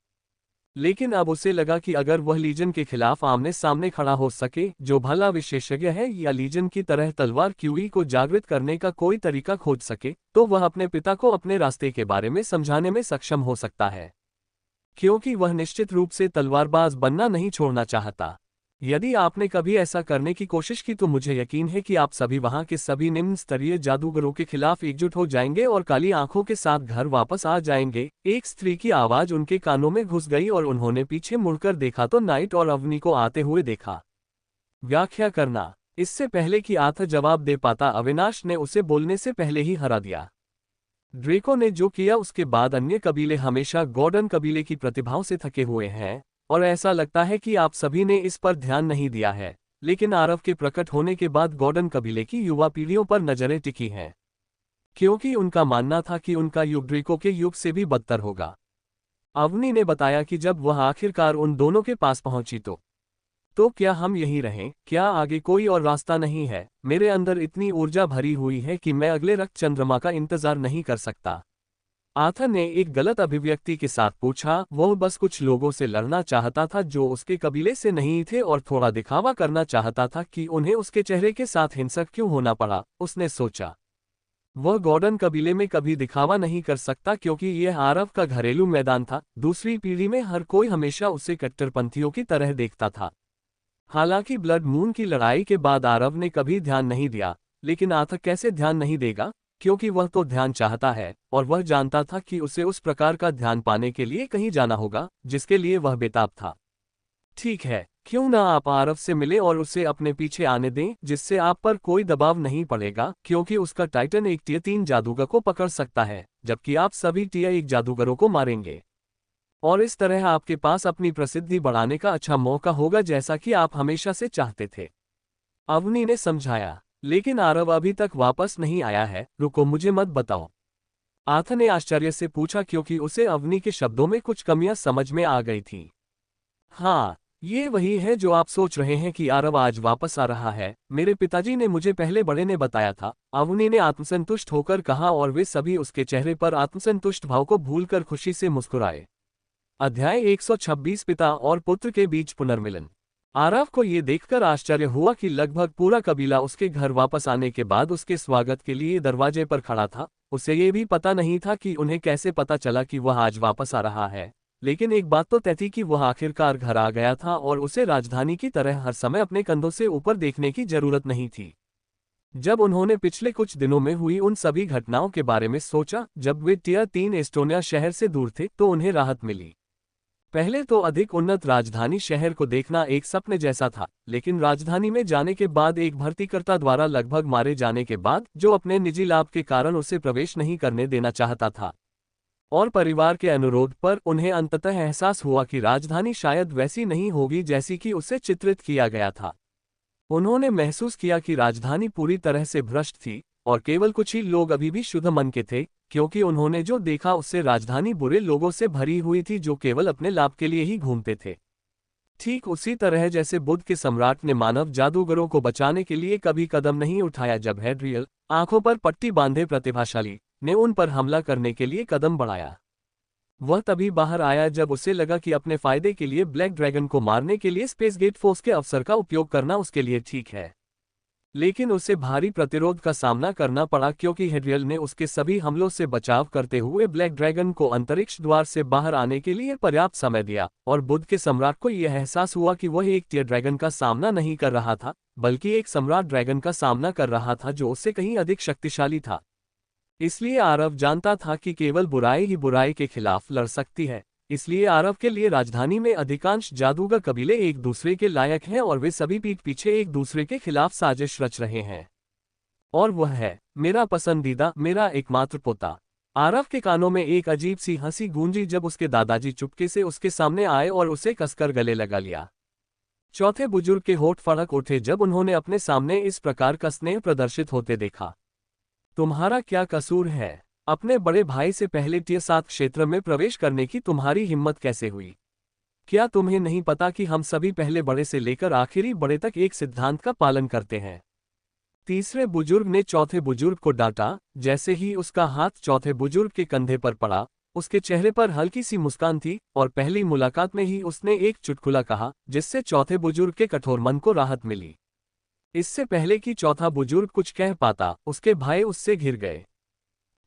लेकिन अब उसे लगा कि अगर वह लीजन के खिलाफ आमने सामने खड़ा हो सके, जो भला विशेषज्ञ है, या लीजन की तरह तलवार क्यूई को जागृत करने का कोई तरीका खोज सके, तो वह अपने पिता को अपने रास्ते के बारे में समझाने में सक्षम हो सकता है, क्योंकि वह निश्चित रूप से तलवारबाज बनना नहीं छोड़ना चाहता। यदि आपने कभी ऐसा करने की कोशिश की तो मुझे यकीन है कि आप सभी वहां के सभी निम्न स्तरीय जादूगरों के खिलाफ एकजुट हो जाएंगे और काली आंखों के साथ घर वापस आ जाएंगे। एक स्त्री की आवाज उनके कानों में घुस गई और उन्होंने पीछे मुड़कर देखा तो नाइट और अवनी को आते हुए देखा। व्याख्या करना। इससे पहले कि आर्थर जवाब दे पाता, अविनाश ने उसे बोलने से पहले ही हरा दिया। ड्रेको ने जो किया उसके बाद अन्य कबीले हमेशा गॉर्डन कबीले की प्रतिभाओं से थके हुए हैं, और ऐसा लगता है कि आप सभी ने इस पर ध्यान नहीं दिया है। लेकिन आरव के प्रकट होने के बाद गॉर्डन कबीले की युवा पीढ़ियों पर नजरें टिकी हैं, क्योंकि उनका मानना था कि उनका युग ड्रेको के युग से भी बदतर होगा। अवनी ने बताया कि जब वह आखिरकार उन दोनों के पास पहुंची तो क्या हम यहीं रहें? क्या आगे कोई और रास्ता नहीं है? मेरे अंदर इतनी ऊर्जा भरी हुई है कि मैं अगले रक्त चंद्रमा का इंतजार नहीं कर सकता। आर्थर ने एक गलत अभिव्यक्ति के साथ पूछा। वह बस कुछ लोगों से लड़ना चाहता था जो उसके कबीले से नहीं थे, और थोड़ा दिखावा करना चाहता था कि उन्हें उसके चेहरे के साथ हिंसक क्यों होना पड़ा। उसने सोचा, वह गॉर्डन कबीले में कभी दिखावा नहीं कर सकता क्योंकि यह आरव का घरेलू मैदान था। दूसरी पीढ़ी में हर कोई हमेशा उसे कट्टरपंथियों की तरह देखता था। हालांकि ब्लड मून की लड़ाई के बाद आरव ने कभी ध्यान नहीं दिया, लेकिन आर्थर कैसे ध्यान नहीं देगा, क्योंकि वह तो ध्यान चाहता है, और वह जानता था कि उसे उस प्रकार का ध्यान पाने के लिए कहीं जाना होगा जिसके लिए वह बेताब था। ठीक है, क्यों ना आप आरव से मिले और उसे अपने पीछे आने दें, जिससे आप पर कोई दबाव नहीं पड़ेगा, क्योंकि उसका टाइटन एक टियर 3 जादूगर को पकड़ सकता है, जबकि आप सभी टियर 1 जादूगरों को मारेंगे। और इस तरह आपके पास अपनी प्रसिद्धि बढ़ाने का अच्छा मौका होगा, जैसा कि आप हमेशा से चाहते थे। अवनी ने समझाया। लेकिन आरव अभी तक वापस नहीं आया है। रुको, मुझे मत बताओ, आर्थर ने आश्चर्य से पूछा, क्योंकि उसे अवनी के शब्दों में कुछ कमियां समझ में आ गई थी। हाँ, ये वही है जो आप सोच रहे हैं कि आरव आज वापस आ रहा है। मेरे पिताजी ने मुझे पहले बड़े ने बताया था, अवनी ने आत्मसंतुष्ट होकर कहा, और वे सभी उसके चेहरे पर आत्मसंतुष्ट भाव को भूलकर खुशी से मुस्कुराए। अध्याय 126 पिता और पुत्र के बीच पुनर्मिलन। आरव को ये देखकर आश्चर्य हुआ कि लगभग पूरा कबीला उसके घर वापस आने के बाद उसके स्वागत के लिए दरवाजे पर खड़ा था। उसे ये भी पता नहीं था कि उन्हें कैसे पता चला कि वह आज वापस आ रहा है, लेकिन एक बात तो तय थी कि वह आखिरकार घर आ गया था और उसे राजधानी की तरह हर समय अपने कंधों से ऊपर देखने की जरूरत नहीं थी। जब उन्होंने पिछले कुछ दिनों में हुई उन सभी घटनाओं के बारे में सोचा, जब वे टियर 3 एस्टोनिया शहर से दूर थे, तो उन्हें राहत मिली। पहले तो अधिक उन्नत राजधानी शहर को देखना एक सपने जैसा था, लेकिन राजधानी में जाने के बाद एक भर्तीकर्ता द्वारा लगभग मारे जाने के बाद, जो अपने निजी लाभ के कारण उसे प्रवेश नहीं करने देना चाहता था, और परिवार के अनुरोध पर उन्हें अंततः एहसास हुआ कि राजधानी शायद वैसी नहीं होगी जैसी कि उसे चित्रित किया गया था। उन्होंने महसूस किया कि राजधानी पूरी तरह से भ्रष्ट थी, और केवल कुछ ही लोग अभी भी शुद्ध मन के थे, क्योंकि उन्होंने जो देखा उससे राजधानी बुरे लोगों से भरी हुई थी जो केवल अपने लाभ के लिए ही घूमते थे। ठीक उसी तरह जैसे बुद्ध के सम्राट ने मानव जादूगरों को बचाने के लिए कभी कदम नहीं उठाया जब हैड्रियल, आंखों पर पट्टी बांधे प्रतिभाशाली, ने उन पर हमला करने के लिए कदम बढ़ाया। वह तभी बाहर आया जब उसे लगा कि अपने फायदे के लिए ब्लैक ड्रैगन को मारने के लिए स्पेसगेट फोर्स के अवसर का उपयोग करना उसके लिए ठीक है। लेकिन उसे भारी प्रतिरोध का सामना करना पड़ा क्योंकि हैड्रियल ने उसके सभी हमलों से बचाव करते हुए ब्लैक ड्रैगन को अंतरिक्ष द्वार से बाहर आने के लिए पर्याप्त समय दिया, और बुद्ध के सम्राट को यह एहसास हुआ कि वह एक टियर ड्रैगन का सामना नहीं कर रहा था, बल्कि एक सम्राट ड्रैगन का सामना कर रहा था जो उससे कहीं अधिक शक्तिशाली था। इसलिए आरव जानता था कि केवल बुराई ही बुराई के खिलाफ लड़ सकती है। इसलिए आरव के लिए राजधानी में अधिकांश जादूगर कबीले एक दूसरे के लायक हैं और वे सभी पीठ पीछे एक दूसरे के खिलाफ साजिश रच रहे हैं। और वह है मेरा पसंदीदा, मेरा एकमात्र पोता। आरव के कानों में एक अजीब सी हंसी गूंजी जब उसके दादाजी चुपके से उसके सामने आए और उसे कसकर गले लगा लिया। चौथे बुजुर्ग के होठ फड़क उठे जब उन्होंने अपने सामने इस प्रकार का स्नेह प्रदर्शित होते देखा। तुम्हारा क्या कसूर है? अपने बड़े भाई से पहले टियर 7 क्षेत्र में प्रवेश करने की तुम्हारी हिम्मत कैसे हुई? क्या तुम्हें नहीं पता कि हम सभी पहले बड़े से लेकर आखिरी बड़े तक एक सिद्धांत का पालन करते हैं? तीसरे बुजुर्ग ने चौथे बुजुर्ग को डांटा। जैसे ही उसका हाथ चौथे बुजुर्ग के कंधे पर पड़ा, उसके चेहरे पर हल्की सी मुस्कान थी, और पहली मुलाकात में ही उसने एक चुटकुला कहा जिससे चौथे बुजुर्ग के कठोर मन को राहत मिली। इससे पहले कि चौथा बुजुर्ग कुछ कह पाता, उसके भाई उससे घिर गए।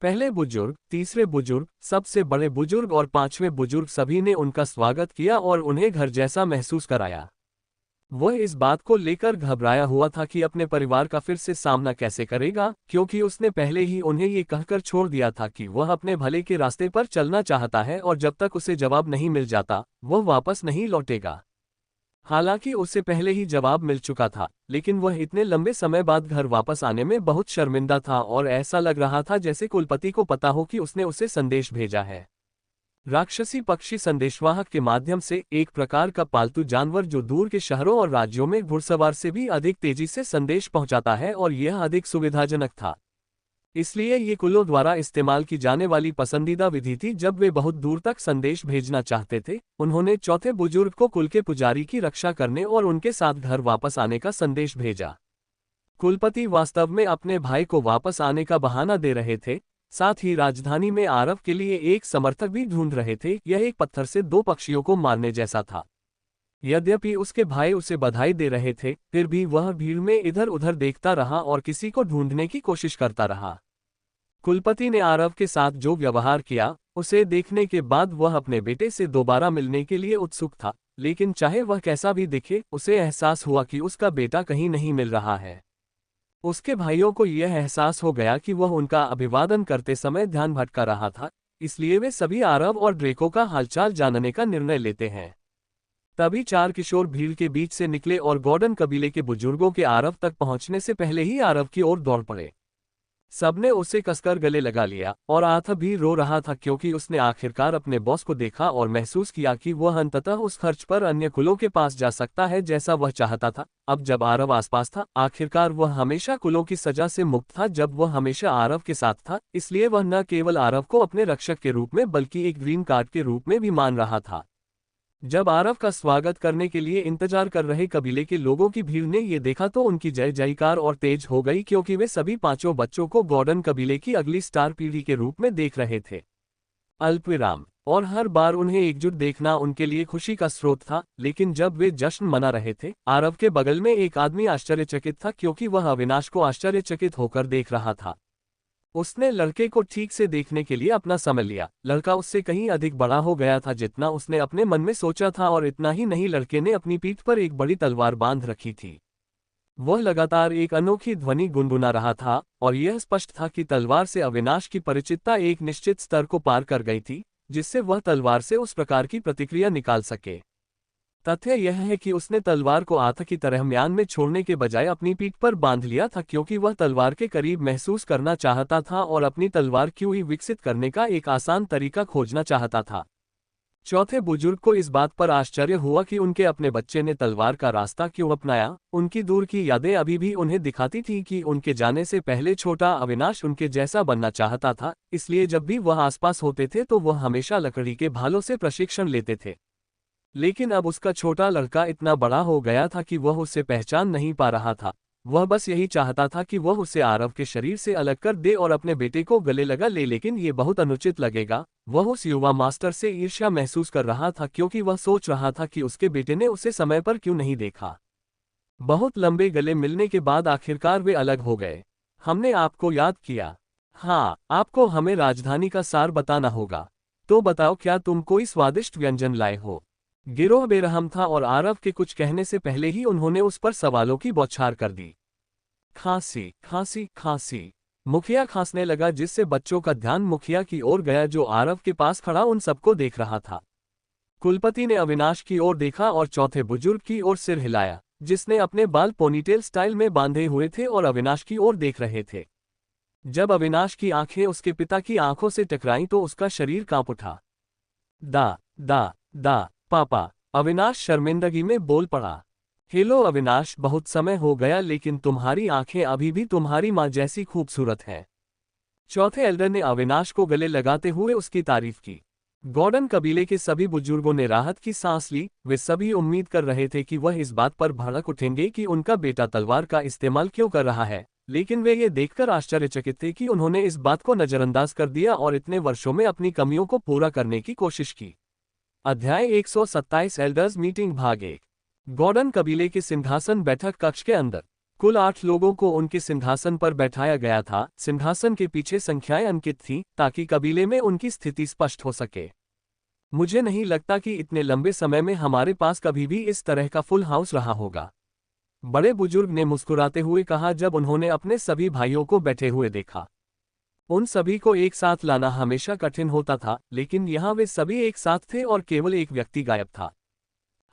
पहले बुजुर्ग, तीसरे बुजुर्ग, सबसे बड़े बुजुर्ग और पांचवें बुजुर्ग सभी ने उनका स्वागत किया और उन्हें घर जैसा महसूस कराया। वह इस बात को लेकर घबराया हुआ था कि अपने परिवार का फिर से सामना कैसे करेगा, क्योंकि उसने पहले ही उन्हें ये कहकर छोड़ दिया था कि वह अपने भले के रास्ते पर चलना चाहता है और जब तक उसे जवाब नहीं मिल जाता, वह वापस नहीं लौटेगा। हालांकि उसे पहले ही जवाब मिल चुका था, लेकिन वह इतने लंबे समय बाद घर वापस आने में बहुत शर्मिंदा था और ऐसा लग रहा था जैसे कुलपति को पता हो कि उसने उसे संदेश भेजा है। राक्षसी पक्षी संदेशवाहक के माध्यम से एक प्रकार का पालतू जानवर जो दूर के शहरों और राज्यों में घुड़सवार से भी अधिक तेजी से संदेश पहुंचाता है, और यह अधिक सुविधाजनक था। इसलिए ये कुलों द्वारा इस्तेमाल की जाने वाली पसंदीदा विधि थी जब वे बहुत दूर तक संदेश भेजना चाहते थे। उन्होंने चौथे बुजुर्ग को कुल के पुजारी की रक्षा करने और उनके साथ घर वापस आने का संदेश भेजा। कुलपति वास्तव में अपने भाई को वापस आने का बहाना दे रहे थे, साथ ही राजधानी में आरव के लिए एक समर्थक भी ढूंढ रहे थे। यह एक पत्थर से दो पक्षियों को मारने जैसा था। यद्यपि उसके भाई उसे बधाई दे रहे थे, फिर भी वह भीड़ में इधर उधर देखता रहा और किसी को ढूंढने की कोशिश करता रहा। कुलपति ने आरव के साथ जो व्यवहार किया, उसे देखने के बाद वह अपने बेटे से दोबारा मिलने के लिए उत्सुक था, लेकिन चाहे वह कैसा भी दिखे, उसे एहसास हुआ कि उसका बेटा कहीं नहीं मिल रहा है। उसके भाइयों को यह एहसास हो गया कि वह उनका अभिवादन करते समय ध्यान भटका रहा था, इसलिए वे सभी आरव और ड्रेको का हालचाल जानने का निर्णय लेते हैं। तभी चार किशोर भीड़ के बीच से निकले और गॉर्डन कबीले के बुजुर्गों के आरव तक पहुंचने से पहले ही आरव की ओर दौड़ पड़े। सबने उसे कसकर गले लगा लिया, और आरव भी रो रहा था क्योंकि उसने आखिरकार अपने बॉस को देखा और महसूस किया कि वह अंततः उस खर्च पर अन्य कुलों के पास जा सकता है जैसा वह चाहता था। अब जब आरव आसपास था, आखिरकार वह हमेशा कुलों की सजा से मुक्त था जब वह हमेशा आरव के साथ था, इसलिए वह न केवल आरव को अपने रक्षक के रूप में बल्कि एक ग्रीन कार्ड के रूप में भी मान रहा था। जब आरव का स्वागत करने के लिए इंतजार कर रहे कबीले के लोगों की भीड़ ने ये देखा तो उनकी जय जयकार और तेज हो गई, क्योंकि वे सभी पांचों बच्चों को गॉर्डन कबीले की अगली स्टार पीढ़ी के रूप में देख रहे थे। अल्पविराम। और हर बार उन्हें एकजुट देखना उनके लिए खुशी का स्रोत था, लेकिन जब वे जश्न मना रहे थे, आरव के बगल में एक आदमी आश्चर्यचकित था क्योंकि वह अविनाश को आश्चर्यचकित होकर देख रहा था। उसने लड़के को ठीक से देखने के लिए अपना समय लिया। लड़का उससे कहीं अधिक बड़ा हो गया था जितना उसने अपने मन में सोचा था, और इतना ही नहीं, लड़के ने अपनी पीठ पर एक बड़ी तलवार बांध रखी थी। वह लगातार एक अनोखी ध्वनि गुनगुना रहा था, और यह स्पष्ट था कि तलवार से अविनाश की परिचितता एक निश्चित स्तर को पार कर गई थी, जिससे वह तलवार से उस प्रकार की प्रतिक्रिया निकाल सके। तथ्य यह है कि उसने तलवार को आंत की तरह म्यान में छोड़ने के बजाय अपनी पीठ पर बांध लिया था, क्योंकि वह तलवार के करीब महसूस करना चाहता था और अपनी तलवार क्यूई विकसित करने का एक आसान तरीका खोजना चाहता था। चौथे बुजुर्ग को इस बात पर आश्चर्य हुआ कि उनके अपने बच्चे ने तलवार का रास्ता क्यों अपनाया। उनकी दूर की यादें अभी भी उन्हें दिखाती थीं कि उनके जाने से पहले छोटा अविनाश उनके जैसा बनना चाहता था, इसलिए जब भी वह आसपास होते थे तो वह हमेशा लकड़ी के भालों से प्रशिक्षण लेते थे। लेकिन अब उसका छोटा लड़का इतना बड़ा हो गया था कि वह उसे पहचान नहीं पा रहा था। वह बस यही चाहता था कि वह उसे आरव के शरीर से अलग कर दे और अपने बेटे को गले लगा ले, लेकिन ये बहुत अनुचित लगेगा। वह उस युवा मास्टर से ईर्ष्या महसूस कर रहा था, क्योंकि वह सोच रहा था कि उसके बेटे ने उसे समय पर क्यों नहीं देखा। बहुत लंबे गले मिलने के बाद आखिरकार वे अलग हो गए। हमने आपको याद किया। हाँ, आपको हमें राजधानी का सार बताना होगा। तो बताओ, क्या तुम कोई स्वादिष्ट व्यंजन लाए हो? गिरोह बेरहम था और आरव के कुछ कहने से पहले ही उन्होंने उस पर सवालों की बौछार कर दी। खांसी, खांसी, खांसी। मुखिया खांसने लगा, जिससे बच्चों का ध्यान मुखिया की ओर गया, जो आरव के पास खड़ा उन सबको देख रहा था। कुलपति ने अविनाश की ओर देखा और चौथे बुजुर्ग की ओर सिर हिलाया, जिसने अपने बाल पोनीटेल स्टाइल में बांधे हुए थे और अविनाश की ओर देख रहे थे। जब अविनाश की आंखें उसके पिता की आंखों से टकराईं तो उसका शरीर कांप उठा। दा दा दा पापा, अविनाश शर्मिंदगी में बोल पड़ा। हेलो अविनाश, बहुत समय हो गया, लेकिन तुम्हारी आंखें अभी भी तुम्हारी माँ जैसी खूबसूरत हैं। चौथे एल्डर ने अविनाश को गले लगाते हुए उसकी तारीफ की। गॉर्डन कबीले के सभी बुजुर्गों ने राहत की सांस ली। वे सभी उम्मीद कर रहे थे कि वह इस बात पर भड़क उठेंगे कि उनका बेटा तलवार का इस्तेमाल क्यों कर रहा है, लेकिन वे ये देखकर आश्चर्यचकित थे कि उन्होंने इस बात को नजरअंदाज कर दिया और इतने वर्षों में अपनी कमियों को पूरा करने की कोशिश की। अध्याय 127 एल्डर्स मीटिंग भाग 1। गॉर्डन कबीले के सिंहासन बैठक कक्ष के अंदर कुल 8 लोगों को उनके सिंहासन पर बैठाया गया था। सिंहासन के पीछे संख्याएं अंकित थीं, ताकि कबीले में उनकी स्थिति स्पष्ट हो सके। मुझे नहीं लगता कि इतने लंबे समय में हमारे पास कभी भी इस तरह का फुल हाउस रहा होगा, बड़े बुजुर्ग ने मुस्कुराते हुए कहा, जब उन्होंने अपने सभी भाइयों को बैठे हुए देखा। उन सभी को एक साथ लाना हमेशा कठिन होता था, लेकिन यहाँ वे सभी एक साथ थे और केवल एक व्यक्ति गायब था।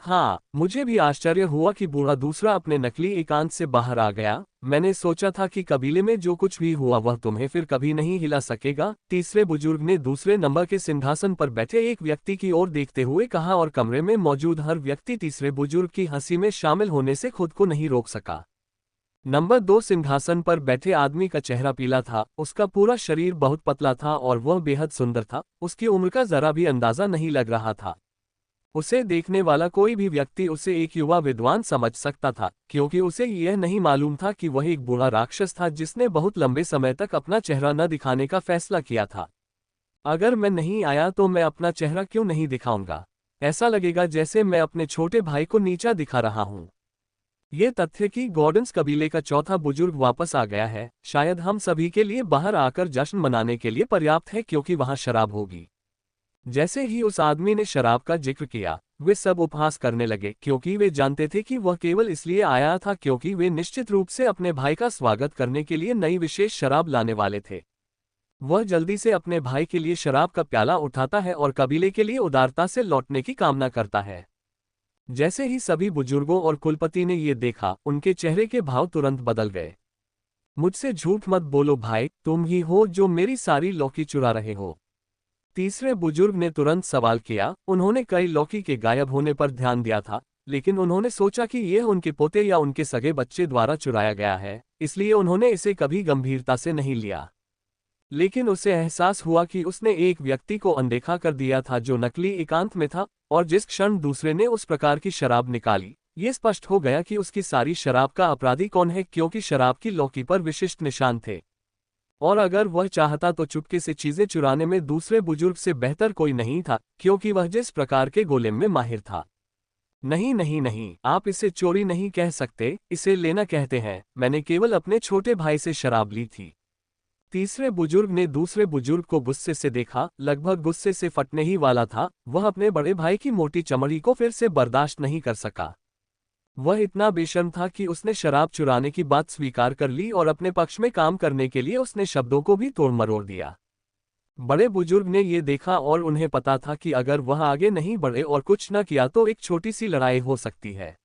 हाँ, मुझे भी आश्चर्य हुआ कि बूढ़ा दूसरा अपने नकली एकांत से बाहर आ गया। मैंने सोचा था कि कबीले में जो कुछ भी हुआ वह तुम्हें फिर कभी नहीं हिला सकेगा। तीसरे बुजुर्ग ने दूसरे नंबर के सिंहासन पर बैठे एक व्यक्ति की ओर देखते हुए कहा, और कमरे में मौजूद हर व्यक्ति तीसरे बुजुर्ग की हंसी में शामिल होने से खुद को नहीं रोक सका। नंबर 2 सिंहासन पर बैठे आदमी का चेहरा पीला था। उसका पूरा शरीर बहुत पतला था और वह बेहद सुंदर था। उसकी उम्र का जरा भी अंदाजा नहीं लग रहा था। उसे देखने वाला कोई भी व्यक्ति उसे एक युवा विद्वान समझ सकता था, क्योंकि उसे यह नहीं मालूम था कि वह एक बूढ़ा राक्षस था जिसने बहुत लंबे समय तक अपना चेहरा न दिखाने का फैसला किया था। अगर मैं नहीं आया तो मैं अपना चेहरा क्यों नहीं दिखाऊंगा? ऐसा लगेगा जैसे मैं अपने छोटे भाई को नीचा दिखा रहा हूं। ये तथ्य कि गॉर्डन्स कबीले का चौथा बुजुर्ग वापस आ गया है, शायद हम सभी के लिए बाहर आकर जश्न मनाने के लिए पर्याप्त है, क्योंकि वहां शराब होगी। जैसे ही उस आदमी ने शराब का जिक्र किया, वे सब उपहास करने लगे, क्योंकि वे जानते थे कि वह केवल इसलिए आया था क्योंकि वे निश्चित रूप से अपने भाई का स्वागत करने के लिए नई विशेष शराब लाने वाले थे। वह जल्दी से अपने भाई के लिए शराब का प्याला उठाता है और कबीले के लिए उदारता से लौटने की कामना करता है। जैसे ही सभी बुजुर्गों और कुलपति ने ये देखा, उनके चेहरे के भाव तुरंत बदल गए। मुझसे झूठ मत बोलो भाई, तुम ही हो जो मेरी सारी लौकी चुरा रहे हो। तीसरे बुजुर्ग ने तुरंत सवाल किया। उन्होंने कई लौकी के गायब होने पर ध्यान दिया था, लेकिन उन्होंने सोचा कि यह उनके पोते या उनके सगे बच्चे द्वारा चुराया गया है, इसलिए उन्होंने इसे कभी गंभीरता से नहीं लिया। लेकिन उसे एहसास हुआ कि उसने एक व्यक्ति को अनदेखा कर दिया था जो नकली एकांत में था, और जिस क्षण दूसरे ने उस प्रकार की शराब निकाली, ये स्पष्ट हो गया कि उसकी सारी शराब का अपराधी कौन है, क्योंकि शराब की लौकी पर विशिष्ट निशान थे। और अगर वह चाहता तो चुपके से चीजें चुराने में दूसरे बुजुर्ग से बेहतर कोई नहीं था, क्योंकि वह जिस प्रकार के गोलेम में माहिर था। नहीं नहीं नहीं, आप इसे चोरी नहीं कह सकते, इसे लेना कहते हैं। मैंने केवल अपने छोटे भाई से शराब ली थी। तीसरे बुजुर्ग ने दूसरे बुजुर्ग को गुस्से से देखा, लगभग गुस्से से फटने ही वाला था। वह अपने बड़े भाई की मोटी चमड़ी को फिर से बर्दाश्त नहीं कर सका। वह इतना बेशर्म था कि उसने शराब चुराने की बात स्वीकार कर ली और अपने पक्ष में काम करने के लिए उसने शब्दों को भी तोड़ मरोड़ दिया। बड़े बुजुर्ग ने ये देखा और उन्हें पता था कि अगर वह आगे नहीं बढ़े और कुछ न किया तो एक छोटी सी लड़ाई हो सकती है।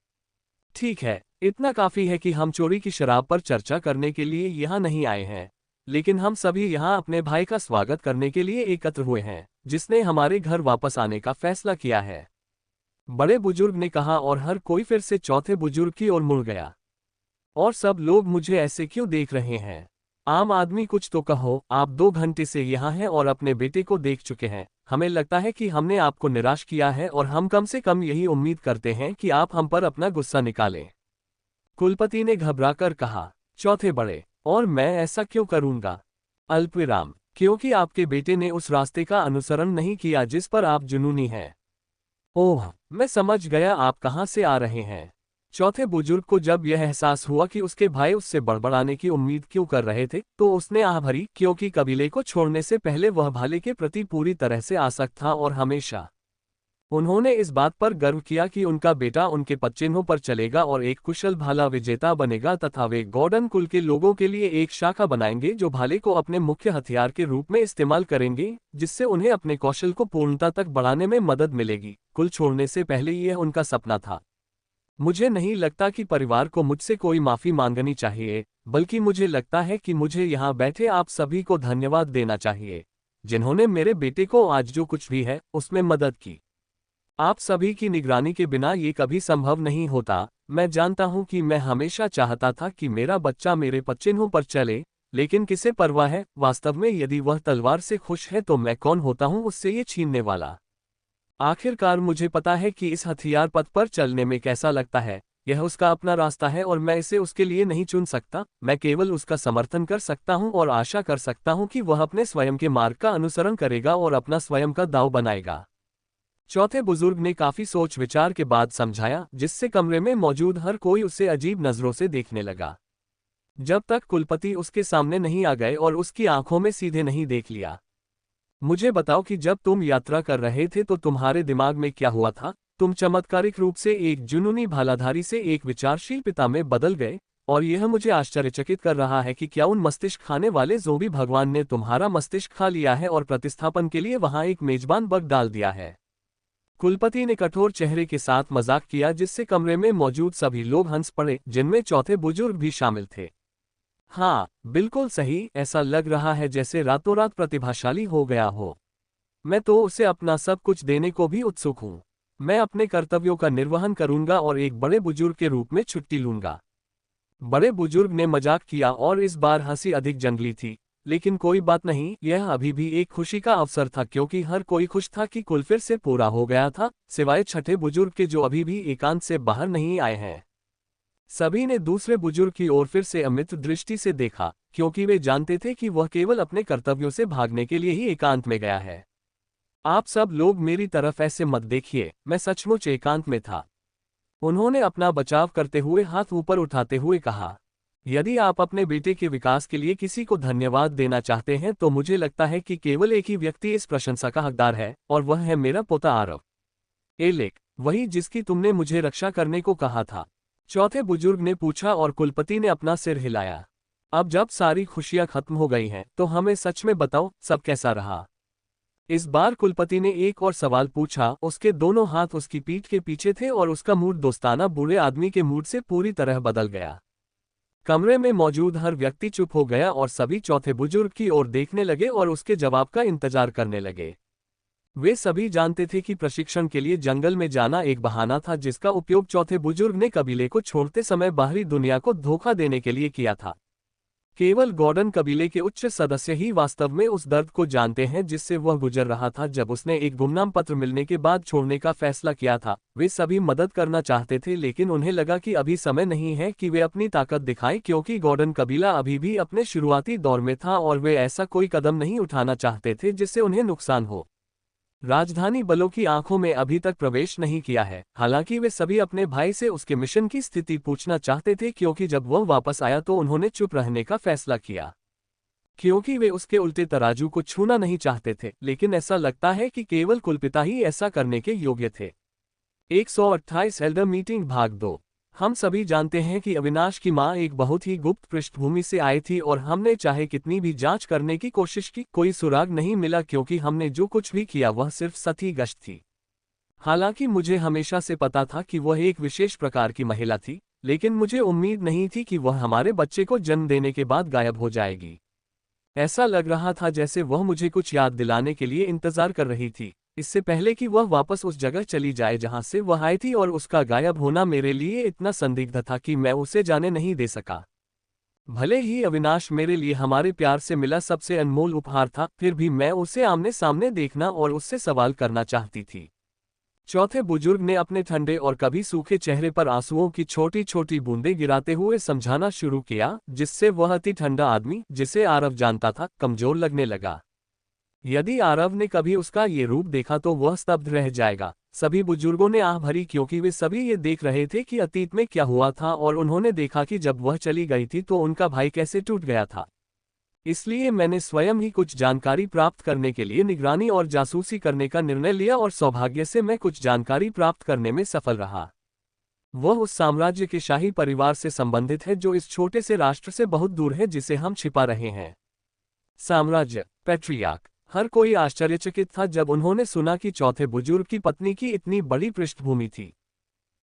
ठीक है, इतना काफी है कि हम चोरी की शराब पर चर्चा करने के लिए यहाँ नहीं आए हैं, लेकिन हम सभी यहाँ अपने भाई का स्वागत करने के लिए एकत्र हुए हैं, जिसने हमारे घर वापस आने का फैसला किया है। बड़े बुजुर्ग ने कहा और हर कोई फिर से चौथे बुजुर्ग की ओर मुड़ गया। और सब लोग मुझे ऐसे क्यों देख रहे हैं? आम आदमी कुछ तो कहो, आप 2 घंटे से यहाँ हैं और अपने बेटे को देख चुके हैं। हमें लगता है कि हमने आपको निराश किया है और हम कम से कम यही उम्मीद करते हैं कि आप हम पर अपना गुस्सा निकालें। कुलपति ने घबराकर कहा। चौथे बड़े, और मैं ऐसा क्यों करूंगा? अल्पविराम, क्योंकि आपके बेटे ने उस रास्ते का अनुसरण नहीं किया जिस पर आप जुनूनी हैं। ओह, मैं समझ गया आप कहां से आ रहे हैं। चौथे बुजुर्ग को जब यह एहसास हुआ कि उसके भाई उससे बड़बड़ाने की उम्मीद क्यों कर रहे थे, तो उसने आह भरी, क्योंकि कबीले को छोड़ने से पहले वह भाले के प्रति पूरी तरह से आसक्त था और हमेशा उन्होंने इस बात पर गर्व किया कि उनका बेटा उनके पदचिन्हों पर चलेगा और एक कुशल भाला विजेता बनेगा तथा वे गॉर्डन कुल के लोगों के लिए एक शाखा बनाएंगे जो भाले को अपने मुख्य हथियार के रूप में इस्तेमाल करेंगे, जिससे उन्हें अपने कौशल को पूर्णता तक बढ़ाने में मदद मिलेगी। कुल छोड़ने से पहले यह उनका सपना था। मुझे नहीं लगता कि परिवार को मुझसे कोई माफी मांगनी चाहिए, बल्कि मुझे लगता है कि मुझे यहाँ बैठे आप सभी को धन्यवाद देना चाहिए, जिन्होंने मेरे बेटे को आज जो कुछ भी है उसमें मदद की। आप सभी की निगरानी के बिना ये कभी संभव नहीं होता। मैं जानता हूं कि मैं हमेशा चाहता था कि मेरा बच्चा मेरे पदचिन्हों पर चले, लेकिन किसे परवाह है? वास्तव में यदि वह तलवार से खुश है तो मैं कौन होता हूं उससे ये छीनने वाला? आखिरकार मुझे पता है कि इस हथियार पथ पर चलने में कैसा लगता है। यह उसका अपना रास्ता है और मैं इसे उसके लिए नहीं चुन सकता। मैं केवल उसका समर्थन कर सकता हूं और आशा कर सकता हूं कि वह अपने स्वयं के मार्ग का अनुसरण करेगा और अपना स्वयं का दांव बनाएगा। चौथे बुजुर्ग ने काफी सोच विचार के बाद समझाया, जिससे कमरे में मौजूद हर कोई उसे अजीब नजरों से देखने लगा, जब तक कुलपति उसके सामने नहीं आ गए और उसकी आंखों में सीधे नहीं देख लिया। मुझे बताओ कि जब तुम यात्रा कर रहे थे तो तुम्हारे दिमाग में क्या हुआ था? तुम चमत्कारिक रूप से एक जुनूनी भालाधारी से एक विचारशील पिता में बदल गए, और यह मुझे आश्चर्यचकित कर रहा है कि क्या उन मस्तिष्क खाने वाले जोबी भगवान ने तुम्हारा मस्तिष्क खा लिया है और प्रतिस्थापन के लिए वहां एक मेजबान बग डाल दिया है। कुलपति ने कठोर चेहरे के साथ मजाक किया, जिससे कमरे में मौजूद सभी लोग हंस पड़े, जिनमें चौथे बुजुर्ग भी शामिल थे। हाँ, बिल्कुल सही, ऐसा लग रहा है जैसे रातों रात प्रतिभाशाली हो गया हो। मैं तो उसे अपना सब कुछ देने को भी उत्सुक हूँ। मैं अपने कर्तव्यों का निर्वहन करूंगा और एक बड़े बुजुर्ग के रूप में छुट्टी लूंगा। बड़े बुजुर्ग ने मजाक किया और इस बार हंसी अधिक जंगली थी, लेकिन कोई बात नहीं, यह अभी भी एक खुशी का अवसर था क्योंकि हर कोई खुश था कि कुल फिर से पूरा हो गया था, सिवाय छठे बुजुर्ग के जो अभी भी एकांत से बाहर नहीं आए हैं। सभी ने दूसरे बुजुर्ग की ओर फिर से अमित दृष्टि से देखा, क्योंकि वे जानते थे कि वह केवल अपने कर्तव्यों से भागने के लिए ही एकांत में गया है। आप सब लोग मेरी तरफ ऐसे मत देखिए, मैं सचमुच एकांत में था। उन्होंने अपना बचाव करते हुए हाथ ऊपर उठाते हुए कहा। यदि आप अपने बेटे के विकास के लिए किसी को धन्यवाद देना चाहते हैं तो मुझे लगता है कि केवल एक ही व्यक्ति इस प्रशंसा का हकदार है, और वह है मेरा पोता आरव। एलेक, वही जिसकी तुमने मुझे रक्षा करने को कहा था? चौथे बुजुर्ग ने पूछा और कुलपति ने अपना सिर हिलाया। अब जब सारी खुशियां खत्म हो गई हैं तो हमें सच में बताओ, सब कैसा रहा? इस बार कुलपति ने एक और सवाल पूछा। उसके दोनों हाथ उसकी पीठ के पीछे थे और उसका मूड दोस्ताना बूढ़े आदमी के मूड से पूरी तरह बदल गया। कमरे में मौजूद हर व्यक्ति चुप हो गया और सभी चौथे बुजुर्ग की ओर देखने लगे और उसके जवाब का इंतजार करने लगे। वे सभी जानते थे कि प्रशिक्षण के लिए जंगल में जाना एक बहाना था जिसका उपयोग चौथे बुजुर्ग ने कबीले को छोड़ते समय बाहरी दुनिया को धोखा देने के लिए किया था। केवल गॉर्डन कबीले के उच्च सदस्य ही वास्तव में उस दर्द को जानते हैं जिससे वह गुजर रहा था जब उसने एक गुमनाम पत्र मिलने के बाद छोड़ने का फैसला किया था। वे सभी मदद करना चाहते थे, लेकिन उन्हें लगा कि अभी समय नहीं है कि वे अपनी ताकत दिखाएं, क्योंकि गॉर्डन कबीला अभी भी अपने शुरुआती दौर में था और वे ऐसा कोई कदम नहीं उठाना चाहते थे जिससे उन्हें नुकसान हो। राजधानी बलों की आंखों में अभी तक प्रवेश नहीं किया है, हालांकि वे सभी अपने भाई से उसके मिशन की स्थिति पूछना चाहते थे, क्योंकि जब वह वापस आया तो उन्होंने चुप रहने का फैसला किया, क्योंकि वे उसके उल्टे तराजू को छूना नहीं चाहते थे। लेकिन ऐसा लगता है कि केवल कुलपिता ही ऐसा करने के योग्य थे। 128 एल्डर मीटिंग भाग 2। हम सभी जानते हैं कि अविनाश की मां एक बहुत ही गुप्त पृष्ठभूमि से आई थी और हमने चाहे कितनी भी जांच करने की कोशिश की, कोई सुराग नहीं मिला क्योंकि हमने जो कुछ भी किया वह सिर्फ सती गश्त थी। हालांकि मुझे हमेशा से पता था कि वह एक विशेष प्रकार की महिला थी, लेकिन मुझे उम्मीद नहीं थी कि वह हमारे बच्चे को जन्म देने के बाद गायब हो जाएगी। ऐसा लग रहा था जैसे वह मुझे कुछ याद दिलाने के लिए इंतजार कर रही थी, इससे पहले कि वह वापस उस जगह चली जाए जहां से वह आई थी, और उसका गायब होना मेरे लिए इतना संदिग्ध था कि मैं उसे जाने नहीं दे सका। भले ही अविनाश मेरे लिए हमारे प्यार से मिला सबसे अनमोल उपहार था, फिर भी मैं उसे आमने सामने देखना और उससे सवाल करना चाहती थी। चौथे बुजुर्ग ने अपने ठंडे और कभी सूखे चेहरे पर आंसुओं की छोटी छोटी बूंदें गिराते हुए समझाना शुरू किया, जिससे वह अति ठंडा आदमी, जिसे आरव जानता था, कमजोर लगने लगा। यदि आरव ने कभी उसका ये रूप देखा तो वह स्तब्ध रह जाएगा। सभी बुजुर्गों ने आह भरी क्योंकि वे सभी ये देख रहे थे कि अतीत में क्या हुआ था, और उन्होंने देखा कि जब वह चली गई थी तो उनका भाई कैसे टूट गया था। इसलिए मैंने स्वयं ही कुछ जानकारी प्राप्त करने के लिए निगरानी और जासूसी करने का निर्णय लिया, और सौभाग्य से मैं कुछ जानकारी प्राप्त करने में सफल रहा। वह उस साम्राज्य के शाही परिवार से संबंधित है जो इस छोटे से राष्ट्र से बहुत दूर है जिसे हम छिपा रहे हैं। साम्राज्य, पैट्रियार्क। हर कोई आश्चर्यचकित था जब उन्होंने सुना कि चौथे बुजुर्ग की पत्नी की इतनी बड़ी पृष्ठभूमि थी।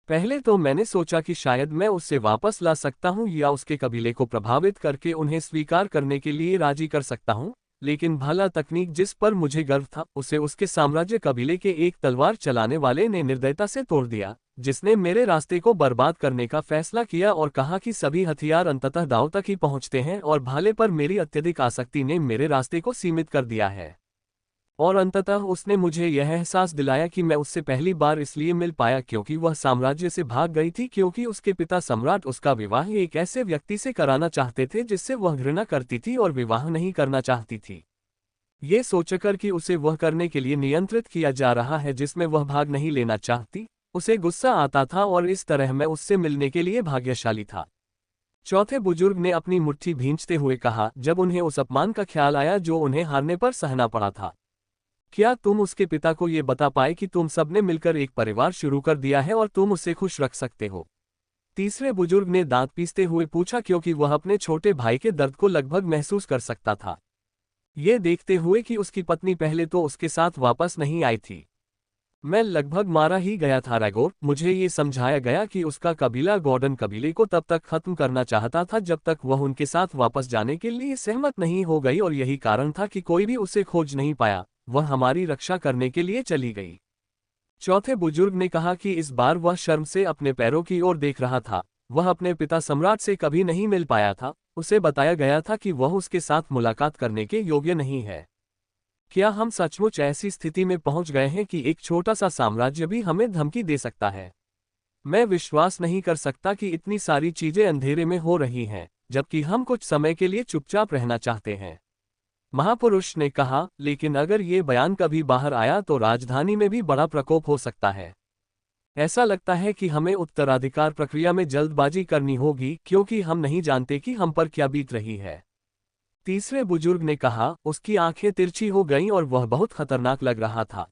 पहले तो मैंने सोचा कि शायद मैं उससे वापस ला सकता हूं या उसके कबीले को प्रभावित करके उन्हें स्वीकार करने के लिए राजी कर सकता हूं, लेकिन भला तकनीक जिस पर मुझे गर्व था उसे उसके साम्राज्य कबीले के एक तलवार चलाने वाले ने निर्दयता से तोड़ दिया, जिसने मेरे रास्ते को बर्बाद करने का फैसला किया और कहा कि सभी हथियार अंततः दांव तक ही पहुंचते हैं, और भाले पर मेरी अत्यधिक आसक्ति ने मेरे रास्ते को सीमित कर दिया है। और अंततः उसने मुझे यह एहसास दिलाया कि मैं उससे पहली बार इसलिए मिल पाया क्योंकि वह साम्राज्य से भाग गई थी, क्योंकि उसके पिता सम्राट उसका विवाह एक ऐसे व्यक्ति से कराना चाहते थे जिससे वह घृणा करती थी और विवाह नहीं करना चाहती थी। ये सोचकर कि उसे वह करने के लिए नियंत्रित किया जा रहा है जिसमें वह भाग नहीं लेना चाहती, उसे गुस्सा आता था, और इस तरह मैं उससे मिलने के लिए भाग्यशाली था। चौथे बुजुर्ग ने अपनी मुट्ठी भींचते हुए कहा, जब उन्हें उस अपमान का ख्याल आया जो उन्हें हारने पर सहना पड़ा था। क्या तुम उसके पिता को ये बता पाए कि तुम सबने मिलकर एक परिवार शुरू कर दिया है और तुम उसे खुश रख सकते हो? तीसरे बुजुर्ग ने दांत पीसते हुए पूछा, क्योंकि वह अपने छोटे भाई के दर्द को लगभग महसूस कर सकता था, ये देखते हुए कि उसकी पत्नी पहले तो उसके साथ वापस नहीं आई थी। मैं लगभग मारा ही गया था रैगोर। मुझे ये समझाया गया कि उसका कबीला गॉर्डन कबीले को तब तक खत्म करना चाहता था जब तक वह उनके साथ वापस जाने के लिए सहमत नहीं हो गई, और यही कारण था कि कोई भी उसे खोज नहीं पाया। वह हमारी रक्षा करने के लिए चली गई। चौथे बुजुर्ग ने कहा कि इस बार वह शर्म से अपने पैरों की ओर देख रहा था। वह अपने पिता सम्राट से कभी नहीं मिल पाया था। उसे बताया गया था कि वह उसके साथ मुलाकात करने के योग्य नहीं है। क्या हम सचमुच ऐसी स्थिति में पहुंच गए हैं कि एक छोटा सा साम्राज्य भी हमें धमकी दे सकता है? मैं विश्वास नहीं कर सकता कि इतनी सारी चीजें अंधेरे में हो रही हैं, जबकि हम कुछ समय के लिए चुपचाप रहना चाहते हैं। महापुरुष ने कहा, लेकिन अगर ये बयान कभी बाहर आया तो राजधानी में भी बड़ा प्रकोप हो सकता है। ऐसा लगता है कि हमें उत्तराधिकार प्रक्रिया में जल्दबाजी करनी होगी, क्योंकि हम नहीं जानते कि हम पर क्या बीत रही है। तीसरे बुजुर्ग ने कहा, उसकी आंखें तिरछी हो गईं और वह बहुत खतरनाक लग रहा था।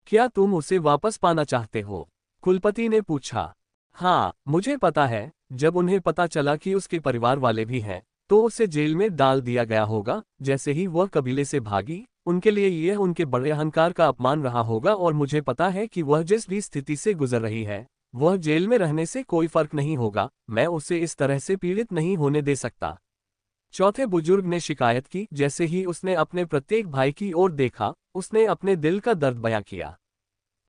क्या तुम उसे वापस पाना चाहते हो? कुलपति ने पूछा। हाँ, मुझे पता है। जब उन्हें पता चला कि उसके परिवार वाले भी हैं, तो उसे जेल में डाल दिया गया होगा। जैसे ही वह कबीले से भागी, उनके लिए यह उनके बड़े अहंकार का अपमान रहा होगा, और मुझे पता है कि वह जिस भी स्थिति से गुजर रही है, वह जेल में रहने से कोई फर्क नहीं होगा। मैं उसे इस तरह से पीड़ित नहीं होने दे सकता। चौथे बुजुर्ग ने शिकायत की। जैसे ही उसने अपने प्रत्येक भाई की ओर देखा, उसने अपने दिल का दर्द बयां किया।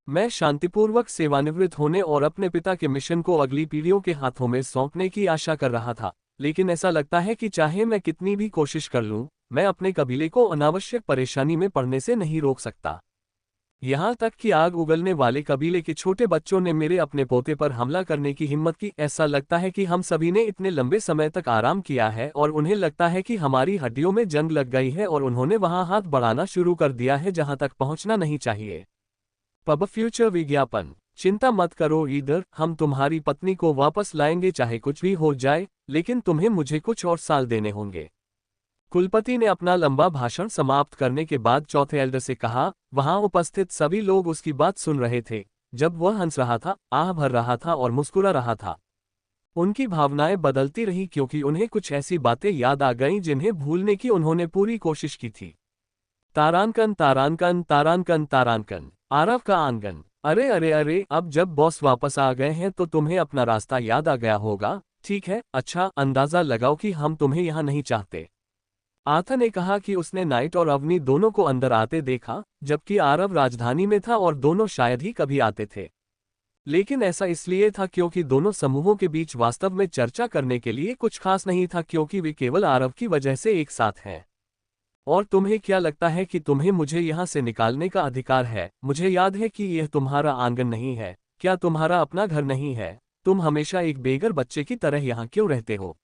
मैं शांतिपूर्वक सेवानिवृत्त होने और अपने पिता के मिशन को अगली पीढ़ियों के हाथों में सौंपने की आशा कर रहा था, लेकिन ऐसा लगता है कि चाहे मैं कितनी भी कोशिश कर लूं, मैं अपने कबीले को अनावश्यक परेशानी में पड़ने से नहीं रोक सकता। यहाँ तक कि आग उगलने वाले कबीले के छोटे बच्चों ने मेरे अपने पोते पर हमला करने की हिम्मत की। ऐसा लगता है कि हम सभी ने इतने लंबे समय तक आराम किया है और उन्हें लगता है कि हमारी हड्डियों में जंग लग गई है, और उन्होंने वहां हाथ बढ़ाना शुरू कर दिया है जहां तक पहुंचना नहीं चाहिए। पब फ्यूचर विज्ञापन। चिंता मत करो ईदर, हम तुम्हारी पत्नी को वापस लाएंगे चाहे कुछ भी हो जाए, लेकिन तुम्हें मुझे कुछ और साल देने होंगे। कुलपति ने अपना लंबा भाषण समाप्त करने के बाद चौथे एल्डर से कहा। वहां उपस्थित सभी लोग उसकी बात सुन रहे थे। जब वह हंस रहा था, आह भर रहा था और मुस्कुरा रहा था। उनकी भावनाएं बदलती रही क्योंकि उन्हें कुछ ऐसी बातें याद आ गईं जिन्हें भूलने की उन्होंने पूरी कोशिश की थी। तारांकन तारांकन तारांकन तारांकन, आरव का आंगन। अरे अरे अरे, अब जब बॉस वापस आ गए हैं तो तुम्हें अपना रास्ता याद आ गया होगा। ठीक है, अच्छा, अंदाजा लगाओ कि हम तुम्हें यहाँ नहीं चाहते। आथा ने कहा कि उसने नाइट और अवनी दोनों को अंदर आते देखा, जबकि आरव राजधानी में था और दोनों शायद ही कभी आते थे। लेकिन ऐसा इसलिए था क्योंकि दोनों समूहों के बीच वास्तव में चर्चा करने के लिए कुछ खास नहीं था, क्योंकि वे केवल आरव की वजह से एक साथ हैं। और तुम्हें क्या लगता है कि तुम्हें मुझे यहाँ से निकालने का अधिकार है? मुझे याद है कि यह तुम्हारा आंगन नहीं है। क्या तुम्हारा अपना घर नहीं है? तुम हमेशा एक बेघर बच्चे की तरह यहाँ क्यों रहते हो?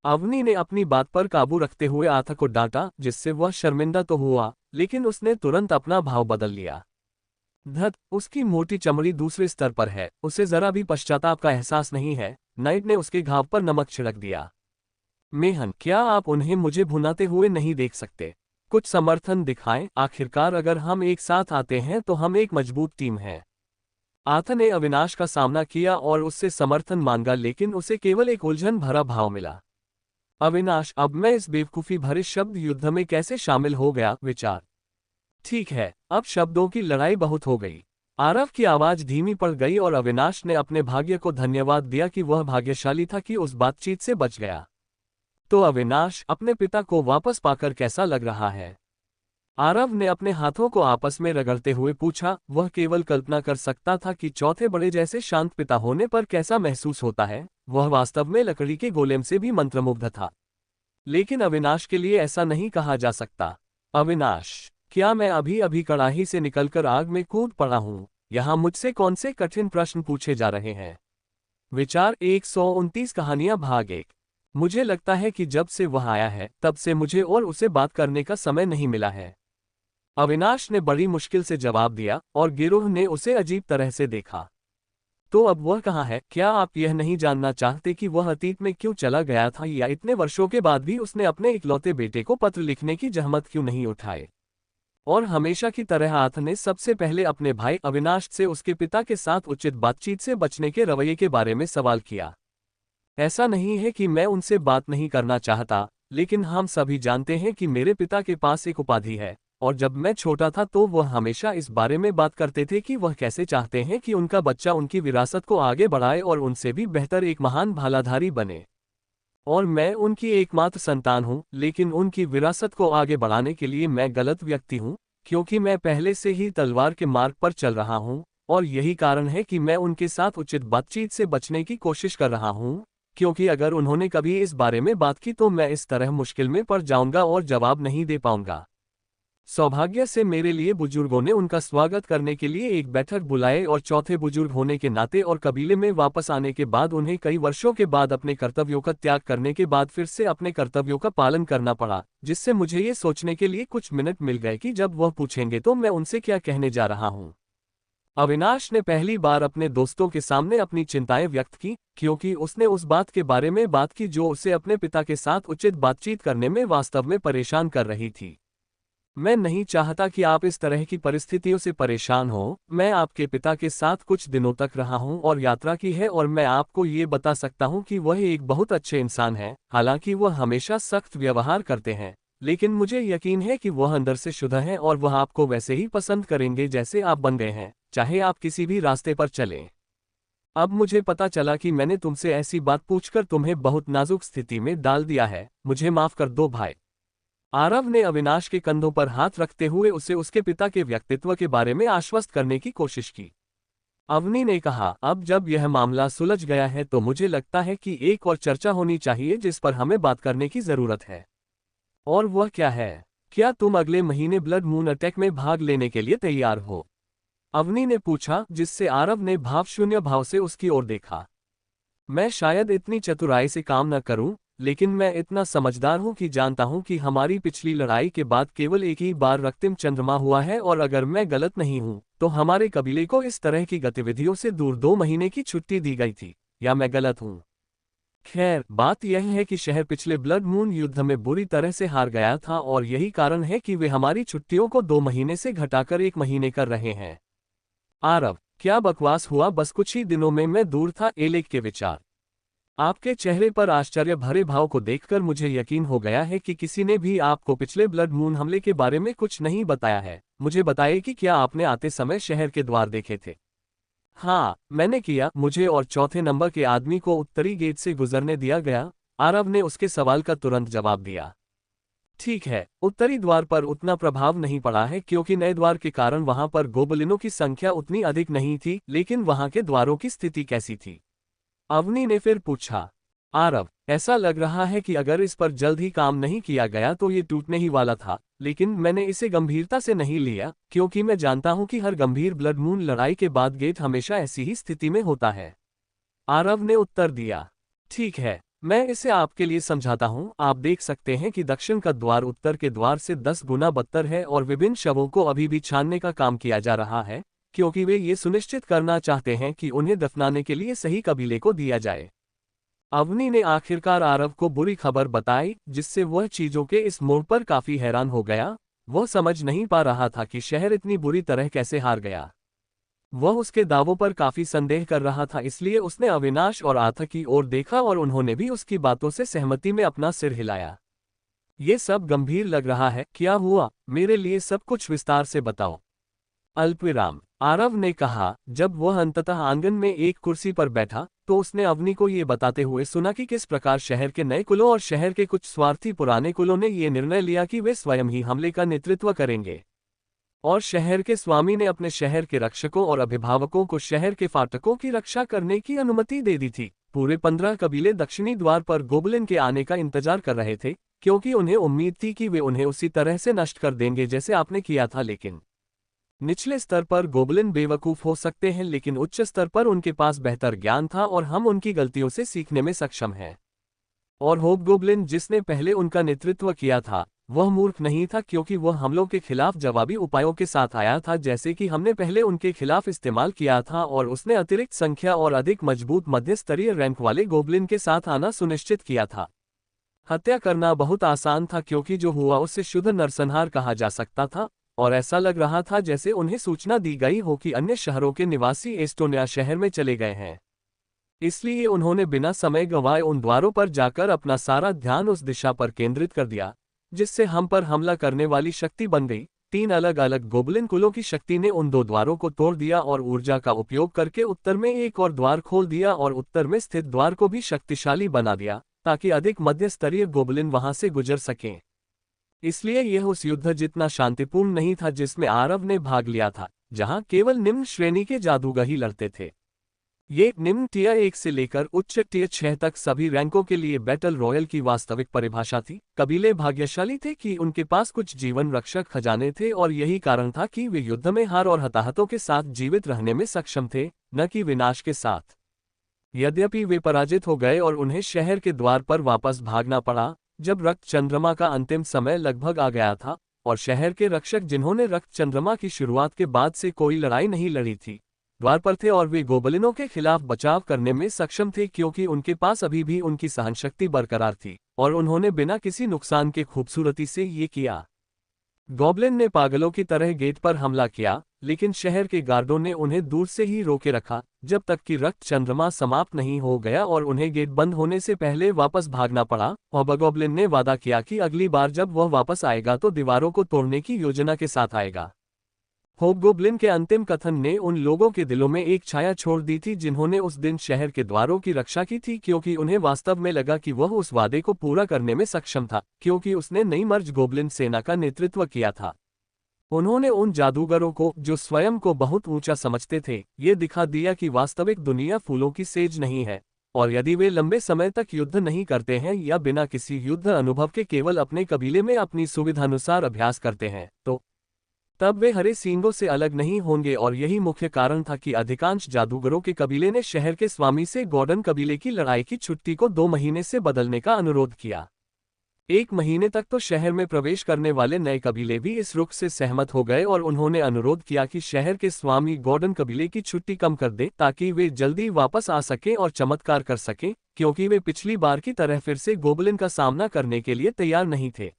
अवनी ने अपनी बात पर काबू रखते हुए आथा को डांटा, जिससे वह शर्मिंदा तो हुआ, लेकिन उसने तुरंत अपना भाव बदल लिया। धत, उसकी मोटी चमड़ी दूसरे स्तर पर है, उसे जरा भी पश्चाताप का एहसास नहीं है। नाइट ने उसके घाव पर नमक छिड़क दिया। मेहन, क्या आप उन्हें मुझे भुनाते हुए नहीं देख सकते? कुछ समर्थन दिखाएं, आखिरकार अगर हम एक साथ आते हैं तो हम एक मजबूत टीम है। आथा ने अविनाश का सामना किया और उससे समर्थन मांगा, लेकिन उसे केवल एक उलझन भरा भाव मिला। अविनाश, अब मैं इस बेवकूफ़ी भरे शब्द युद्ध में कैसे शामिल हो गया? विचार। ठीक है, अब शब्दों की लड़ाई बहुत हो गई। आरव की आवाज धीमी पड़ गई और अविनाश ने अपने भाग्य को धन्यवाद दिया कि वह भाग्यशाली था कि उस बातचीत से बच गया। तो अविनाश, अपने पिता को वापस पाकर कैसा लग रहा है? आरव ने अपने हाथों को आपस में रगड़ते हुए पूछा। वह केवल कल्पना कर सकता था कि चौथे बड़े जैसे शांत पिता होने पर कैसा महसूस होता है। वह वास्तव में लकड़ी के गोलेम से भी मंत्रमुग्ध था। लेकिन अविनाश के लिए ऐसा नहीं कहा जा सकता। अविनाश, क्या मैं अभी अभी कड़ाही से निकलकर आग में कूद पड़ा हूँ? यहाँ मुझसे कौन से कठिन प्रश्न पूछे जा रहे हैं? विचार 129 कहानियां भाग 1। मुझे लगता है कि जब से वह आया है तब से मुझे और उसे बात करने का समय नहीं मिला है। अविनाश ने बड़ी मुश्किल से जवाब दिया और गिरोह ने उसे अजीब तरह से देखा। तो अब वह कहाँ है? क्या आप यह नहीं जानना चाहते कि वह अतीत में क्यों चला गया था, या इतने वर्षों के बाद भी उसने अपने इकलौते बेटे को पत्र लिखने की जहमत क्यों नहीं उठाए? और हमेशा की तरह आथा ने सबसे पहले अपने भाई अविनाश से उसके पिता के साथ उचित बातचीत से बचने के रवैये के बारे में सवाल किया। ऐसा नहीं है कि मैं उनसे बात नहीं करना चाहता, लेकिन हम सभी जानते हैं कि मेरे पिता के पास एक उपाधि है, और जब मैं छोटा था तो वह हमेशा इस बारे में बात करते थे कि वह कैसे चाहते हैं कि उनका बच्चा उनकी विरासत को आगे बढ़ाए और उनसे भी बेहतर एक महान भालाधारी बने। और मैं उनकी एकमात्र संतान हूं, लेकिन उनकी विरासत को आगे बढ़ाने के लिए मैं गलत व्यक्ति हूं, क्योंकि मैं पहले से ही तलवार के मार्ग पर चल रहा हूं, और यही कारण है कि मैं उनके साथ उचित बातचीत से बचने की कोशिश कर रहा हूं, क्योंकि अगर उन्होंने कभी इस बारे में बात की तो मैं इस तरह मुश्किल में पड़ जाऊंगा और जवाब नहीं दे पाऊंगा। सौभाग्य से मेरे लिए बुजुर्गों ने उनका स्वागत करने के लिए एक बैठक बुलाए, और चौथे बुजुर्ग होने के नाते और कबीले में वापस आने के बाद उन्हें कई वर्षों के बाद अपने कर्तव्यों का त्याग करने के बाद फिर से अपने कर्तव्यों का पालन करना पड़ा, जिससे मुझे ये सोचने के लिए कुछ मिनट मिल गए कि जब वह पूछेंगे तो मैं उनसे क्या कहने जा रहा हूँ। अविनाश ने पहली बार अपने दोस्तों के सामने अपनी चिंताएं व्यक्त की, क्योंकि उसने उस बात के बारे में बात की जो उसे अपने पिता के साथ उचित बातचीत करने में वास्तव में परेशान कर रही थी। मैं नहीं चाहता कि आप इस तरह की परिस्थितियों से परेशान हो। मैं आपके पिता के साथ कुछ दिनों तक रहा हूं और यात्रा की है, और मैं आपको ये बता सकता हूं कि वह एक बहुत अच्छे इंसान हैं। हालांकि वह हमेशा सख्त व्यवहार करते हैं, लेकिन मुझे यकीन है कि वह अंदर से शुद्ध हैं और वह आपको वैसे ही पसंद करेंगे जैसे आप बन गए हैं, चाहे आप किसी भी रास्ते पर चलें। अब मुझे पता चला कि मैंने तुमसे ऐसी बात पूछकर तुम्हें बहुत नाजुक स्थिति में डाल दिया है। मुझे माफ कर दो भाई। आरव ने अविनाश के कंधों पर हाथ रखते हुए उसे उसके पिता के व्यक्तित्व के बारे में आश्वस्त करने की कोशिश की। अवनी ने कहा, अब जब यह मामला सुलझ गया है तो मुझे लगता है कि एक और चर्चा होनी चाहिए जिस पर हमें बात करने की जरूरत है। और वह क्या है? क्या तुम अगले महीने ब्लड मून अटैक में भाग लेने के लिए तैयार हो? अवनी ने पूछा, जिससे आरव ने भावशून्य भाव से उसकी ओर देखा। मैं शायद इतनी चतुराई से काम न करूं, लेकिन मैं इतना समझदार हूं कि जानता हूं कि हमारी पिछली लड़ाई के बाद केवल एक ही बार रक्तिम चंद्रमा हुआ है, और अगर मैं गलत नहीं हूं तो हमारे कबीले को इस तरह की गतिविधियों से दूर 2 महीने की छुट्टी दी गई थी। या मैं गलत हूं? खैर, बात यह है कि शहर पिछले ब्लड मून युद्ध में बुरी तरह से हार गया था, और यही कारण है कि वे हमारी छुट्टियों को 2 महीने से घटाकर 1 महीने कर रहे हैं। आरव, क्या बकवास हुआ? बस कुछ ही दिनों में मैं दूर था। एलेक के विचार। आपके चेहरे पर आश्चर्य भरे भाव को देखकर मुझे यकीन हो गया है कि किसी ने भी आपको पिछले ब्लड मून हमले के बारे में कुछ नहीं बताया है। मुझे बताइए कि क्या आपने आते समय शहर के द्वार देखे थे? हाँ, मैंने किया। मुझे और चौथे नंबर के आदमी को उत्तरी गेट से गुजरने दिया गया। आरव ने उसके सवाल का तुरंत जवाब दिया। ठीक है, उत्तरी द्वार पर उतना प्रभाव नहीं पड़ा है क्योंकि नए द्वार के कारण वहां पर गोबलिनों की संख्या उतनी अधिक नहीं थी, लेकिन वहां के द्वारों की स्थिति कैसी थी? अवनी ने फिर पूछा। आरव, ऐसा लग रहा है कि अगर इस पर जल्द ही काम नहीं किया गया तो ये टूटने ही वाला था, लेकिन मैंने इसे गंभीरता से नहीं लिया क्योंकि मैं जानता हूं कि हर गंभीर ब्लड मून लड़ाई के बाद गेट हमेशा ऐसी ही स्थिति में होता है। आरव ने उत्तर दिया। ठीक है, मैं इसे आपके लिए समझाता हूं। आप देख सकते हैं कि दक्षिण का द्वार उत्तर के द्वार से 10 गुना बदतर है और विभिन्न शवों को अभी भी छानने का काम किया जा रहा है क्योंकि वे ये सुनिश्चित करना चाहते हैं कि उन्हें दफनाने के लिए सही कबीले को दिया जाए। अवनी ने आखिरकार आरव को बुरी खबर बताई, जिससे वह चीजों के इस मोड़ पर काफी हैरान हो गया। वह समझ नहीं पा रहा था कि शहर इतनी बुरी तरह कैसे हार गया। वह उसके दावों पर काफी संदेह कर रहा था, इसलिए उसने अविनाश और आथा की ओर देखा और उन्होंने भी उसकी बातों से सहमति में अपना सिर हिलाया। ये सब गंभीर लग रहा है, क्या हुआ? मेरे लिए सब कुछ विस्तार से बताओ। अल्पविराम। आरव ने कहा। जब वह अंततः आंगन में एक कुर्सी पर बैठा तो उसने अवनी को ये बताते हुए सुना कि किस प्रकार शहर के नए कुलों और शहर के कुछ स्वार्थी पुराने कुलों ने ये निर्णय लिया कि वे स्वयं ही हमले का नेतृत्व करेंगे। और शहर के स्वामी ने अपने शहर के रक्षकों और अभिभावकों को शहर के फाटकों की रक्षा करने की अनुमति दे दी थी। पूरे 15 कबीले दक्षिणी द्वार पर गोबलिन के आने का इंतजार कर रहे थे क्योंकि उन्हें उम्मीद थी कि वे उन्हें उसी तरह से नष्ट कर देंगे जैसे आपने किया था। लेकिन निचले स्तर पर गोबलिन बेवकूफ हो सकते हैं, लेकिन उच्च स्तर पर उनके पास बेहतर ज्ञान था और हम उनकी गलतियों से सीखने में सक्षम हैं। और होबगोब्लिन, जिसने पहले उनका नेतृत्व किया था, वह मूर्ख नहीं था क्योंकि वह हमलों के खिलाफ जवाबी उपायों के साथ आया था जैसे कि हमने पहले उनके खिलाफ इस्तेमाल किया था, और उसने अतिरिक्त संख्या और अधिक मजबूत मध्य स्तरीय रैंक वाले गोबलिन के साथ आना सुनिश्चित किया था। हत्या करना बहुत आसान था क्योंकि जो हुआ उसे शुद्ध नरसंहार कहा जा सकता था, और ऐसा लग रहा था जैसे उन्हें सूचना दी गई हो कि अन्य शहरों के निवासी एस्टोनिया शहर में चले गए हैं। इसलिए उन्होंने बिना समय गंवाए उन द्वारों पर जाकर अपना सारा ध्यान उस दिशा पर केंद्रित कर दिया जिससे हम पर हमला करने वाली शक्ति बन गई। 3 अलग अलग गोबलिन कुलों की शक्ति ने उन 2 द्वारों को तोड़ दिया और ऊर्जा का उपयोग करके उत्तर में एक और द्वार खोल दिया और उत्तर में स्थित द्वार को भी शक्तिशाली बना दिया ताकि अधिक मध्य स्तरीय गोबलिन वहां से गुजर सकें। इसलिए यह उस युद्ध जितना शांतिपूर्ण नहीं था जिसमें आरव ने भाग लिया था, जहां केवल निम्न श्रेणी के जादूगर ही लड़ते थे। ये निम्न टियर 1 से लेकर उच्च टियर 6 तक सभी रैंकों के लिए बैटल रॉयल की वास्तविक परिभाषा थी। कबीले भाग्यशाली थे कि उनके पास कुछ जीवन रक्षक खजाने थे और यही कारण था कि वे युद्ध में हार और हताहतों के साथ जीवित रहने में सक्षम थे, न कि विनाश के साथ। यद्यपि वे पराजित हो गए और उन्हें शहर के द्वार पर वापस भागना पड़ा जब रक्त चंद्रमा का अंतिम समय लगभग आ गया था, और शहर के रक्षक जिन्होंने रक्त चंद्रमा की शुरुआत के बाद से कोई लड़ाई नहीं लड़ी थी, द्वार पर थे और वे गोबलिनों के खिलाफ बचाव करने में सक्षम थे क्योंकि उनके पास अभी भी उनकी सहनशक्ति बरकरार थी और उन्होंने बिना किसी नुकसान के खूबसूरती से ये किया। गॉबलिन ने पागलों की तरह गेट पर हमला किया, लेकिन शहर के गार्डों ने उन्हें दूर से ही रोके रखा जब तक कि रक्त चंद्रमा समाप्त नहीं हो गया और उन्हें गेट बंद होने से पहले वापस भागना पड़ा। हॉबगॉब्लिन ने वादा किया कि अगली बार जब वह वापस आएगा तो दीवारों को तोड़ने की योजना के साथ आएगा। हॉबगॉब्लिन के अंतिम कथन ने उन लोगों के दिलों में एक छाया छोड़ दी थी जिन्होंने उस दिन शहर के द्वारों की रक्षा की थी, क्योंकि उन्हें वास्तव में लगा कि वह उस वादे को पूरा करने में सक्षम था क्योंकि उसने नई मर्ज गोबलिन सेना का नेतृत्व किया था। उन्होंने उन जादूगरों को जो स्वयं को बहुत ऊंचा समझते थे ये दिखा दिया कि वास्तविक दुनिया फूलों की सेज नहीं है, और यदि वे लंबे समय तक युद्ध नहीं करते हैं या बिना किसी युद्ध अनुभव के केवल अपने कबीले में अपनी सुविधानुसार अभ्यास करते हैं तो तब वे हरे सींगों से अलग नहीं होंगे। और यही मुख्य कारण था कि अधिकांश जादूगरों के कबीले ने शहर के स्वामी से गॉर्डन कबीले की लड़ाई की छुट्टी को 2 महीने से बदलने का अनुरोध किया। 1 महीने तक तो शहर में प्रवेश करने वाले नए कबीले भी इस रुख से सहमत हो गए और उन्होंने अनुरोध किया कि शहर के स्वामी गॉर्डन कबीले की छुट्टी कम कर दे ताकि वे जल्दी वापस आ सकें और चमत्कार कर सकें, क्योंकि वे पिछली बार की तरह फिर से गोबलिन का सामना करने के लिए तैयार नहीं थे।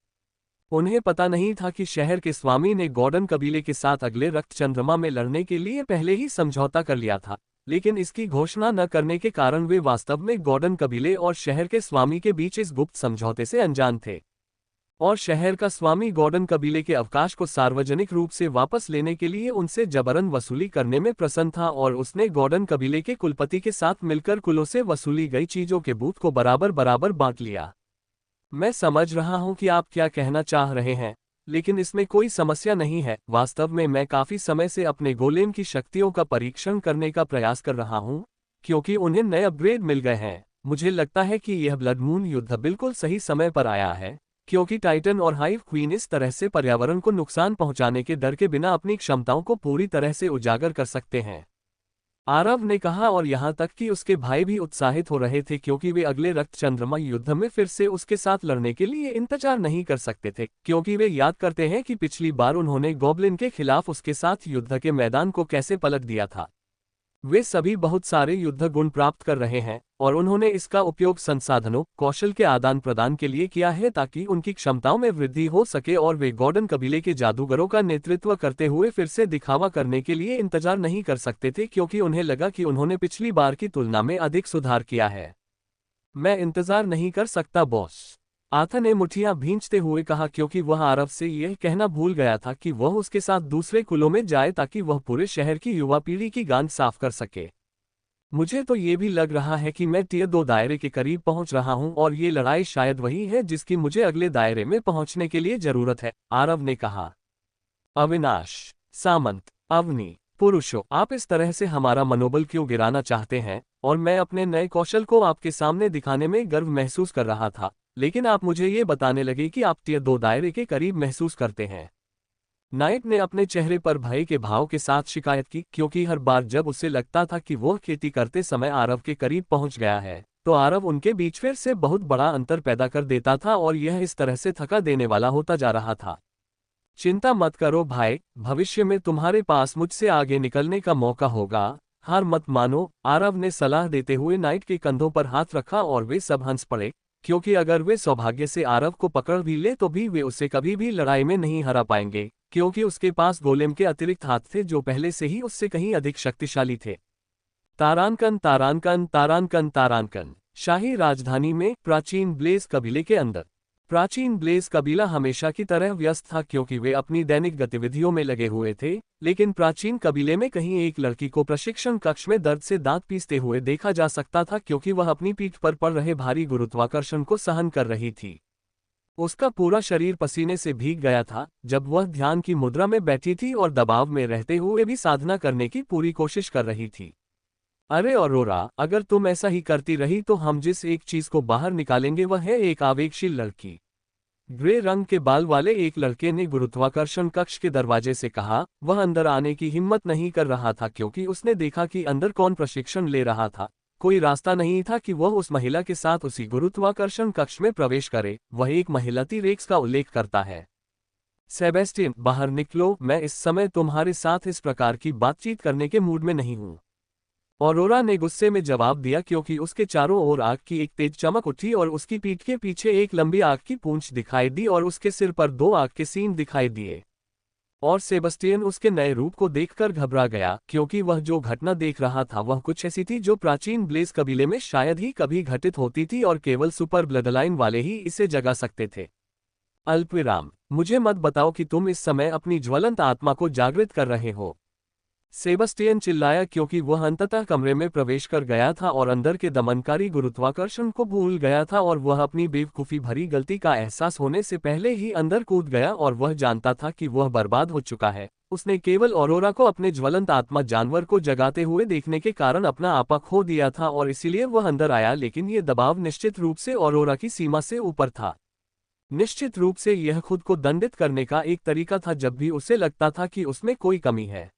उन्हें पता नहीं था कि शहर के स्वामी ने गॉर्डन कबीले के साथ अगले रक्त चंद्रमा में लड़ने के लिए पहले ही समझौता कर लिया था, लेकिन इसकी घोषणा न करने के कारण वे वास्तव में गॉर्डन कबीले और शहर के स्वामी के बीच इस गुप्त समझौते से अनजान थे। और शहर का स्वामी गॉर्डन कबीले के अवकाश को सार्वजनिक रूप से वापस लेने के लिए उनसे जबरन वसूली करने में प्रसन्न था, और उसने गॉर्डन कबीले के कुलपति के साथ मिलकर कुलों से वसूली गई चीजों के बूथ को बराबर बराबर बांट लिया। मैं समझ रहा हूं कि आप क्या कहना चाह रहे हैं, लेकिन इसमें कोई समस्या नहीं है। वास्तव में मैं काफी समय से अपने गोलेम की शक्तियों का परीक्षण करने का प्रयास कर रहा हूं, क्योंकि उन्हें नए अपग्रेड मिल गए हैं। मुझे लगता है कि यह ब्लड मून युद्ध बिल्कुल सही समय पर आया है, क्योंकि टाइटन और हाइव क्वीन इस तरह से पर्यावरण को नुकसान पहुंचाने के डर के बिना अपनी क्षमताओं को पूरी तरह से उजागर कर सकते हैं, आरव ने कहा। और यहां तक कि उसके भाई भी उत्साहित हो रहे थे, क्योंकि वे अगले रक्त चंद्रमा युद्ध में फिर से उसके साथ लड़ने के लिए इंतजार नहीं कर सकते थे, क्योंकि वे याद करते हैं कि पिछली बार उन्होंने गॉब्लिन के खिलाफ उसके साथ युद्ध के मैदान को कैसे पलट दिया था। वे सभी बहुत सारे युद्ध गुण प्राप्त कर रहे हैं, और उन्होंने इसका उपयोग संसाधनों, कौशल के आदान प्रदान के लिए किया है, ताकि उनकी क्षमताओं में वृद्धि हो सके और वे गॉर्डन कबीले के जादूगरों का नेतृत्व करते हुए फिर से दिखावा करने के लिए इंतजार नहीं कर सकते थे, क्योंकि उन्हें लगा कि उन्होंने पिछली बार की तुलना में अधिक सुधार किया है। मैं इंतजार नहीं कर सकता बॉस, आथा ने मुठियां भींचते हुए कहा, क्योंकि वह आरव से यह कहना भूल गया था कि वह उसके साथ दूसरे कुलों में जाए ताकि वह पूरे शहर की युवा पीढ़ी की गांड साफ कर सके। मुझे तो ये भी लग रहा है कि मैं टियर 2 दायरे के करीब पहुंच रहा हूं, और ये लड़ाई शायद वही है जिसकी मुझे अगले दायरे में पहुंचने के लिए जरूरत है, आरव ने कहा। अविनाश, सामंत, अवनी, पुरुषों, आप इस तरह से हमारा मनोबल क्यों गिराना चाहते हैं? और मैं अपने नए कौशल को आपके सामने दिखाने में गर्व महसूस कर रहा था, लेकिन आप मुझे ये बताने लगे कि आप टियर 2 दायरे के करीब महसूस करते हैं। नाइट ने अपने चेहरे पर भय के भाव के साथ शिकायत की, क्योंकि हर बार जब उसे लगता था कि वह खेती करते समय आरव के करीब पहुंच गया है, तो आरव उनके बीच फिर से बहुत बड़ा अंतर पैदा कर देता था, और यह इस तरह से थका देने वाला होता जा रहा था। चिंता मत करो भाई, भविष्य में तुम्हारे पास मुझसे आगे निकलने का मौका होगा, हार मत मानो, आरव ने सलाह देते हुए नाइट के कंधों पर हाथ रखा, और वे सब हंस पड़े, क्योंकि अगर वे सौभाग्य से आरव को पकड़ भी ले तो भी वे उसे कभी भी लड़ाई में नहीं हरा पाएंगे, क्योंकि उसके पास गोलेम के अतिरिक्त हाथ थे जो पहले से ही उससे कहीं अधिक शक्तिशाली थे। तारानकन तारानकन तारानकन तारानकन। शाही राजधानी में प्राचीन ब्लेज कबीले के अंदर। प्राचीन ब्लेज कबीला हमेशा की तरह व्यस्त था, क्योंकि वे अपनी दैनिक गतिविधियों में लगे हुए थे, लेकिन प्राचीन कबीले में कहीं एक लड़की को प्रशिक्षण कक्ष में दर्द से दांत पीसते हुए देखा जा सकता था, क्योंकि वह अपनी पीठ पर पड़ रहे भारी गुरुत्वाकर्षण को सहन कर रही थी। उसका पूरा शरीर पसीने से भीग गया था जब वह ध्यान की मुद्रा में बैठी थी और दबाव में रहते हुए भी साधना करने की पूरी कोशिश कर रही थी। अरे ऑरोरा, अगर तुम ऐसा ही करती रही तो हम जिस एक चीज को बाहर निकालेंगे वह है एक आवेगशील लड़की। ग्रे रंग के बाल वाले एक लड़के ने गुरुत्वाकर्षण कक्ष के दरवाजे से कहा। वह अंदर आने की हिम्मत नहीं कर रहा था, क्योंकि उसने देखा कि अंदर कौन प्रशिक्षण ले रहा था। कोई रास्ता नहीं था कि वह उस महिला के साथ उसी गुरुत्वाकर्षण कक्ष में प्रवेश करे। वह एक महिला थी, रेक्स का उल्लेख करता है। सेबेस्टियन, बाहर निकलो, मैं इस समय तुम्हारे साथ इस प्रकार की बातचीत करने के मूड में नहीं हूं। ऑरोरा ने गुस्से में जवाब दिया, क्योंकि उसके चारों ओर आग की एक तेज चमक उठी और उसकी पीठ के पीछे एक लंबी आग की पूंछ दिखाई दी और उसके सिर पर 2 आग के सींग दिखाई दिए। और सेबेस्टियन उसके नए रूप को देखकर घबरा गया, क्योंकि वह जो घटना देख रहा था वह कुछ ऐसी थी जो प्राचीन ब्लेज कबीले में शायद ही कभी घटित होती थी, और केवल सुपर ब्लडलाइन वाले ही इसे जगा सकते थे। अल्पविराम, मुझे मत बताओ कि तुम इस समय अपनी ज्वलंत आत्मा को जागृत कर रहे हो। सेबेस्टियन चिल्लाया, क्योंकि वह अंततः कमरे में प्रवेश कर गया था और अंदर के दमनकारी गुरुत्वाकर्षण को भूल गया था, और वह अपनी बेवकूफ़ी भरी गलती का एहसास होने से पहले ही अंदर कूद गया, और वह जानता था कि वह बर्बाद हो चुका है। उसने केवल ऑरोरा को अपने ज्वलंत आत्मा जानवर को जगाते हुए देखने के कारण अपना आपा खो दिया था, और इसीलिए वह अंदर आया, लेकिन यह दबाव निश्चित रूप से ऑरोरा की सीमा से ऊपर था। निश्चित रूप से यह खुद को दंडित करने का एक तरीका था जब भी उसे लगता था कि उसमें कोई कमी है।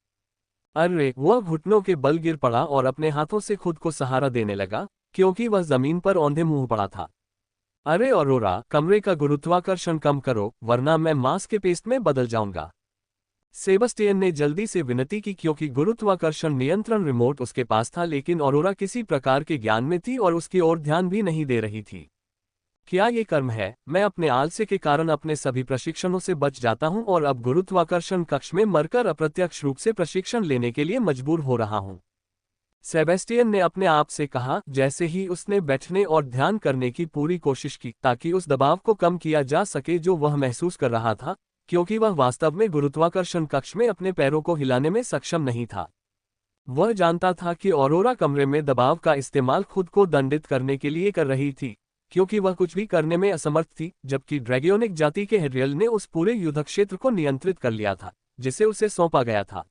अरे, वह घुटनों के बल गिर पड़ा और अपने हाथों से खुद को सहारा देने लगा, क्योंकि वह जमीन पर औंधे मुंह पड़ा था। अरे ऑरोरा, कमरे का गुरुत्वाकर्षण कम करो, वरना मैं मांस के पेस्ट में बदल जाऊंगा। सेबेस्टियन ने जल्दी से विनती की, क्योंकि गुरुत्वाकर्षण नियंत्रण रिमोट उसके पास था, लेकिन ऑरोरा किसी प्रकार के ज्ञान में थी और उसकी ओर ध्यान भी नहीं दे रही थी। क्या ये कर्म है? मैं अपने आलस्य के कारण अपने सभी प्रशिक्षणों से बच जाता हूं और अब गुरुत्वाकर्षण कक्ष में मरकर अप्रत्यक्ष रूप से प्रशिक्षण लेने के लिए मजबूर हो रहा हूं। सेबेस्टियन ने अपने आप से कहा, जैसे ही उसने बैठने और ध्यान करने की पूरी कोशिश की ताकि उस दबाव को कम किया जा सके जो वह महसूस कर रहा था, क्योंकि वह वास्तव में गुरुत्वाकर्षण कक्ष में अपने पैरों को हिलाने में सक्षम नहीं था। वह जानता था कि ऑरोरा कमरे में दबाव का इस्तेमाल खुद को दंडित करने के लिए कर रही थी, क्योंकि वह कुछ भी करने में असमर्थ थी, जबकि ड्रैगियोनिक जाति के हेड्रियल ने उस पूरे युद्धक्षेत्र को नियंत्रित कर लिया था जिसे उसे सौंपा गया था।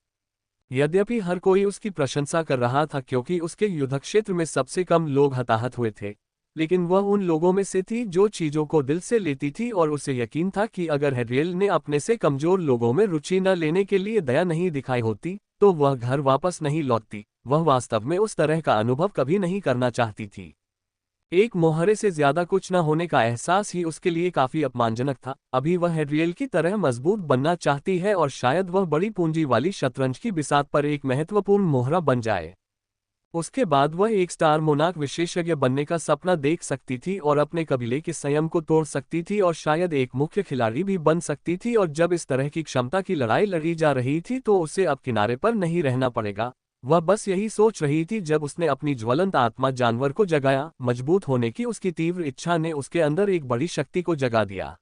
यद्यपि हर कोई उसकी प्रशंसा कर रहा था क्योंकि उसके युद्धक्षेत्र में सबसे कम लोग हताहत हुए थे, लेकिन वह उन लोगों में से थी जो चीजों को दिल से लेती थी और उसे यकीन था कि अगर हेड्रियल ने अपने से कमजोर लोगों में रुचि न लेने के लिए दया नहीं दिखाई होती तो वह घर वापस नहीं लौटती। वह वास्तव में उस तरह का अनुभव कभी नहीं करना चाहती थी। एक मोहरे से ज्यादा कुछ न होने का एहसास ही उसके लिए काफी अपमानजनक था। अभी वह हेड्रियल की तरह मजबूत बनना चाहती है और शायद वह बड़ी पूंजी वाली शतरंज की बिसात पर एक महत्वपूर्ण मोहरा बन जाए। उसके बाद वह एक स्टार मोनार्क विशेषज्ञ बनने का सपना देख सकती थी और अपने कबीले के संयम को तोड़ सकती थी और शायद एक मुख्य खिलाड़ी भी बन सकती थी। और जब इस तरह की क्षमता की लड़ाई लड़ी जा रही थी तो उसे अब किनारे पर नहीं रहना पड़ेगा। वह बस यही सोच रही थी जब उसने अपनी ज्वलंत आत्मा जानवर को जगाया। मजबूत होने की उसकी तीव्र इच्छा ने उसके अंदर एक बड़ी शक्ति को जगा दिया।